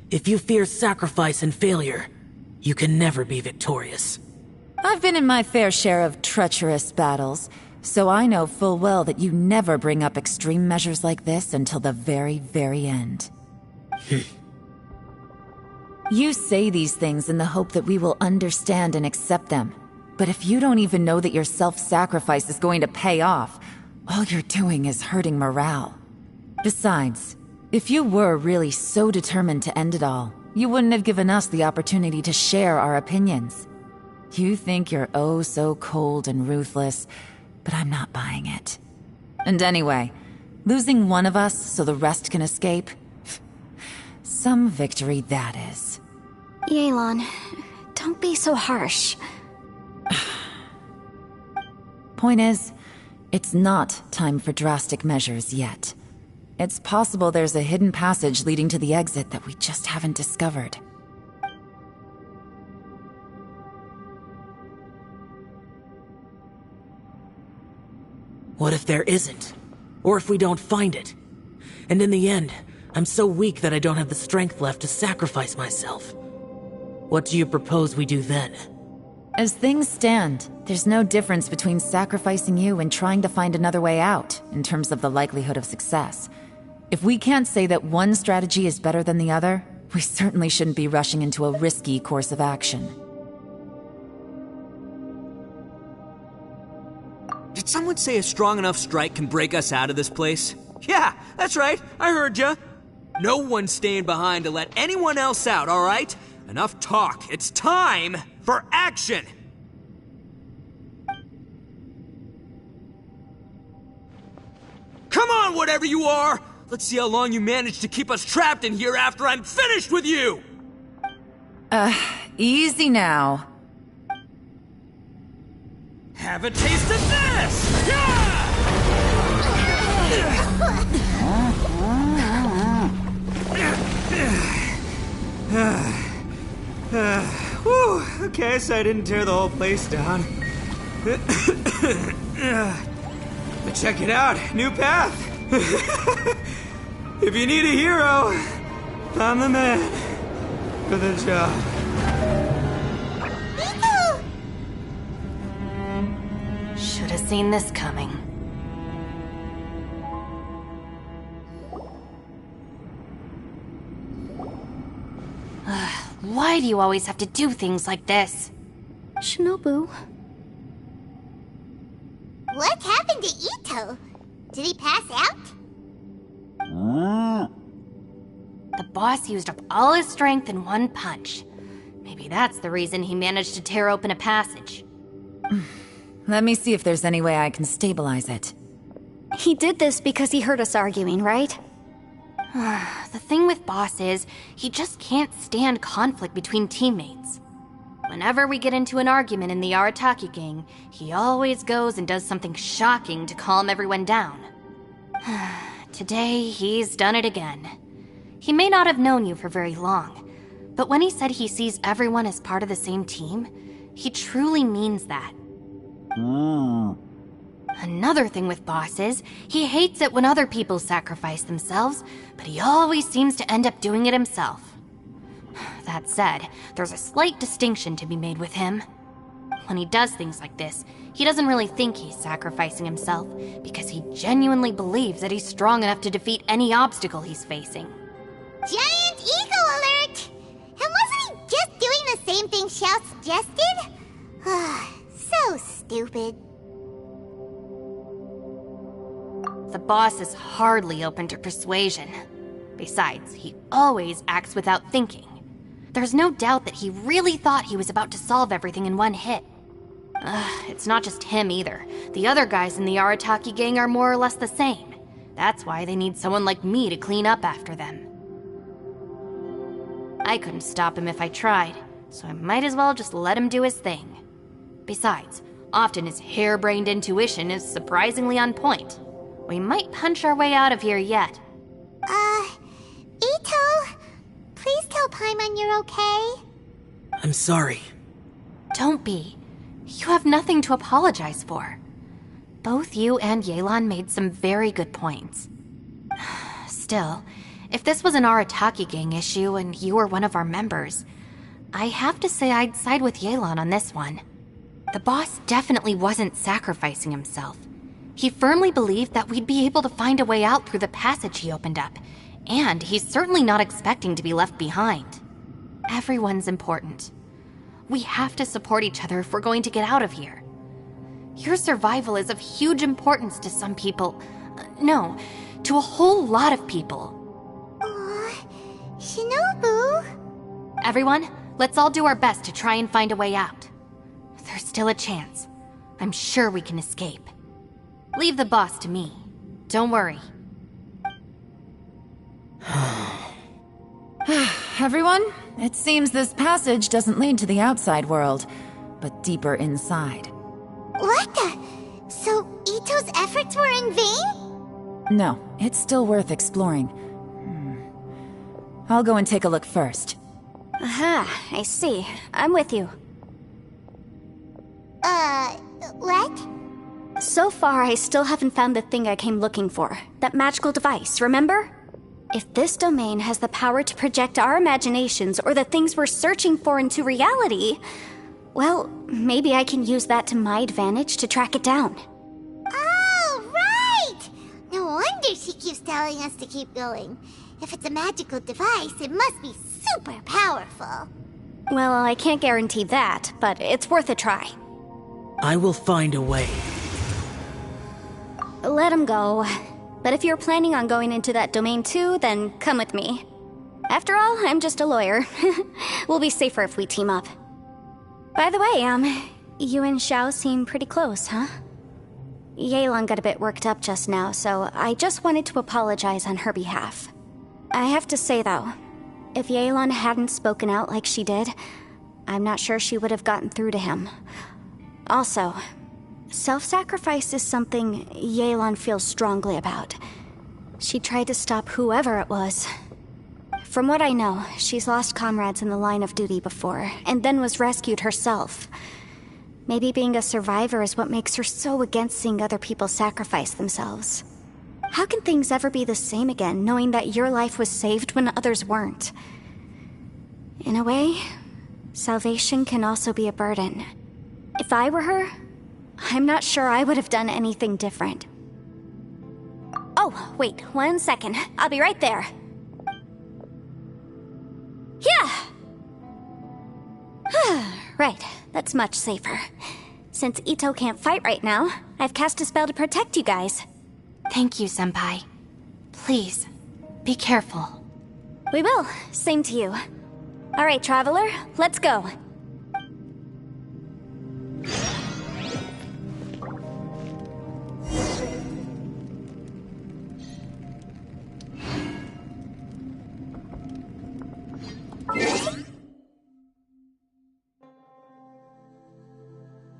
If you fear sacrifice and failure, you can never be victorious. I've been in my fair share of treacherous battles, so I know full well that you never bring up extreme measures like this until the very, very end. You say these things in the hope that we will understand and accept them. But if you don't even know that your self-sacrifice is going to pay off, all you're doing is hurting morale. Besides, if you were really so determined to end it all, you wouldn't have given us the opportunity to share our opinions. You think you're oh so cold and ruthless, but I'm not buying it. And anyway, losing one of us so the rest can escape? Some victory that is. Yelan, don't be so harsh. Point is, it's not time for drastic measures yet. It's possible there's a hidden passage leading to the exit that we just haven't discovered. What if there isn't? Or if we don't find it? And in the end, I'm so weak that I don't have the strength left to sacrifice myself. What do you propose we do then? As things stand, there's no difference between sacrificing you and trying to find another way out, in terms of the likelihood of success. If we can't say that one strategy is better than the other, we certainly shouldn't be rushing into a risky course of action. Did someone say a strong enough strike can break us out of this place? Yeah, that's right, I heard ya. No one's staying behind to let anyone else out, alright? Enough talk, it's time for action! Come on, whatever you are! Let's see how long you manage to keep us trapped in here after I'm finished with you! Easy now. Have a taste of this! Yeah! Whew, okay, so I didn't tear the whole place down. But check it out, new path. If you need a hero, I'm the man for the job. Should have seen this coming. Why do you always have to do things like this? Shinobu. What happened to Ito? Did he pass out? The boss used up all his strength in one punch. Maybe that's the reason he managed to tear open a passage. Let me see if there's any way I can stabilize it. He did this because he heard us arguing, right? The thing with Boss is, he just can't stand conflict between teammates. Whenever we get into an argument in the Arataki gang, he always goes and does something shocking to calm everyone down. Today, he's done it again. He may not have known you for very long, but when he said he sees everyone as part of the same team, he truly means that. Another thing with Boss is, he hates it when other people sacrifice themselves, but he always seems to end up doing it himself. That said, there's a slight distinction to be made with him. When he does things like this, he doesn't really think he's sacrificing himself, because he genuinely believes that he's strong enough to defeat any obstacle he's facing. Giant ego alert! And wasn't he just doing the same thing Xiao suggested? So stupid. The boss is hardly open to persuasion. Besides, he always acts without thinking. There's no doubt that he really thought he was about to solve everything in one hit. It's not just him either. The other guys in the Arataki gang are more or less the same. That's why they need someone like me to clean up after them. I couldn't stop him if I tried, so I might as well just let him do his thing. Besides, often his harebrained intuition is surprisingly on point. We might punch our way out of here yet. Ito, please tell Paimon you're okay. I'm sorry. Don't be. You have nothing to apologize for. Both you and Yelan made some very good points. Still, if this was an Arataki gang issue and you were one of our members, I have to say I'd side with Yelan on this one. The boss definitely wasn't sacrificing himself. He firmly believed that we'd be able to find a way out through the passage he opened up, and he's certainly not expecting to be left behind. Everyone's important. We have to support each other if we're going to get out of here. Your survival is of huge importance to some people. No, to a whole lot of people. Shinobu? Everyone, let's all do our best to try and find a way out. There's still a chance. I'm sure we can escape. Leave the boss to me. Don't worry. Everyone, it seems this passage doesn't lead to the outside world, but deeper inside. What the? So Ito's efforts were in vain? No, it's still worth exploring. I'll go and take a look first. Aha, I see. I'm with you. What? So far, I still haven't found the thing I came looking for. That magical device, remember? If this domain has the power to project our imaginations or the things we're searching for into reality, well, maybe I can use that to my advantage to track it down. Oh, right! No wonder she keeps telling us to keep going. If it's a magical device, it must be super powerful. Well, I can't guarantee that, but it's worth a try. I will find a way. Let him go. But if you're planning on going into that domain too, then come with me. After all, I'm just a lawyer. We'll be safer if we team up. By the way, you and Xiao seem pretty close, huh? Yelan got a bit worked up just now, so I just wanted to apologize on her behalf. I have to say though, if Yelan hadn't spoken out like she did, I'm not sure she would have gotten through to him. Also, self-sacrifice is something Yelan feels strongly about. She tried to stop whoever it was. From what I know, she's lost comrades in the line of duty before, and then was rescued herself. Maybe being a survivor is what makes her so against seeing other people sacrifice themselves. How can things ever be the same again, knowing that your life was saved when others weren't? In a way, salvation can also be a burden. If I were her, I'm not sure I would have done anything different. Oh, wait, 1 second. I'll be right there. Yeah! Right, that's much safer. Since Ito can't fight right now, I've cast a spell to protect you guys. Thank you, Senpai. Please, be careful. We will. Same to you. Alright, Traveler, let's go.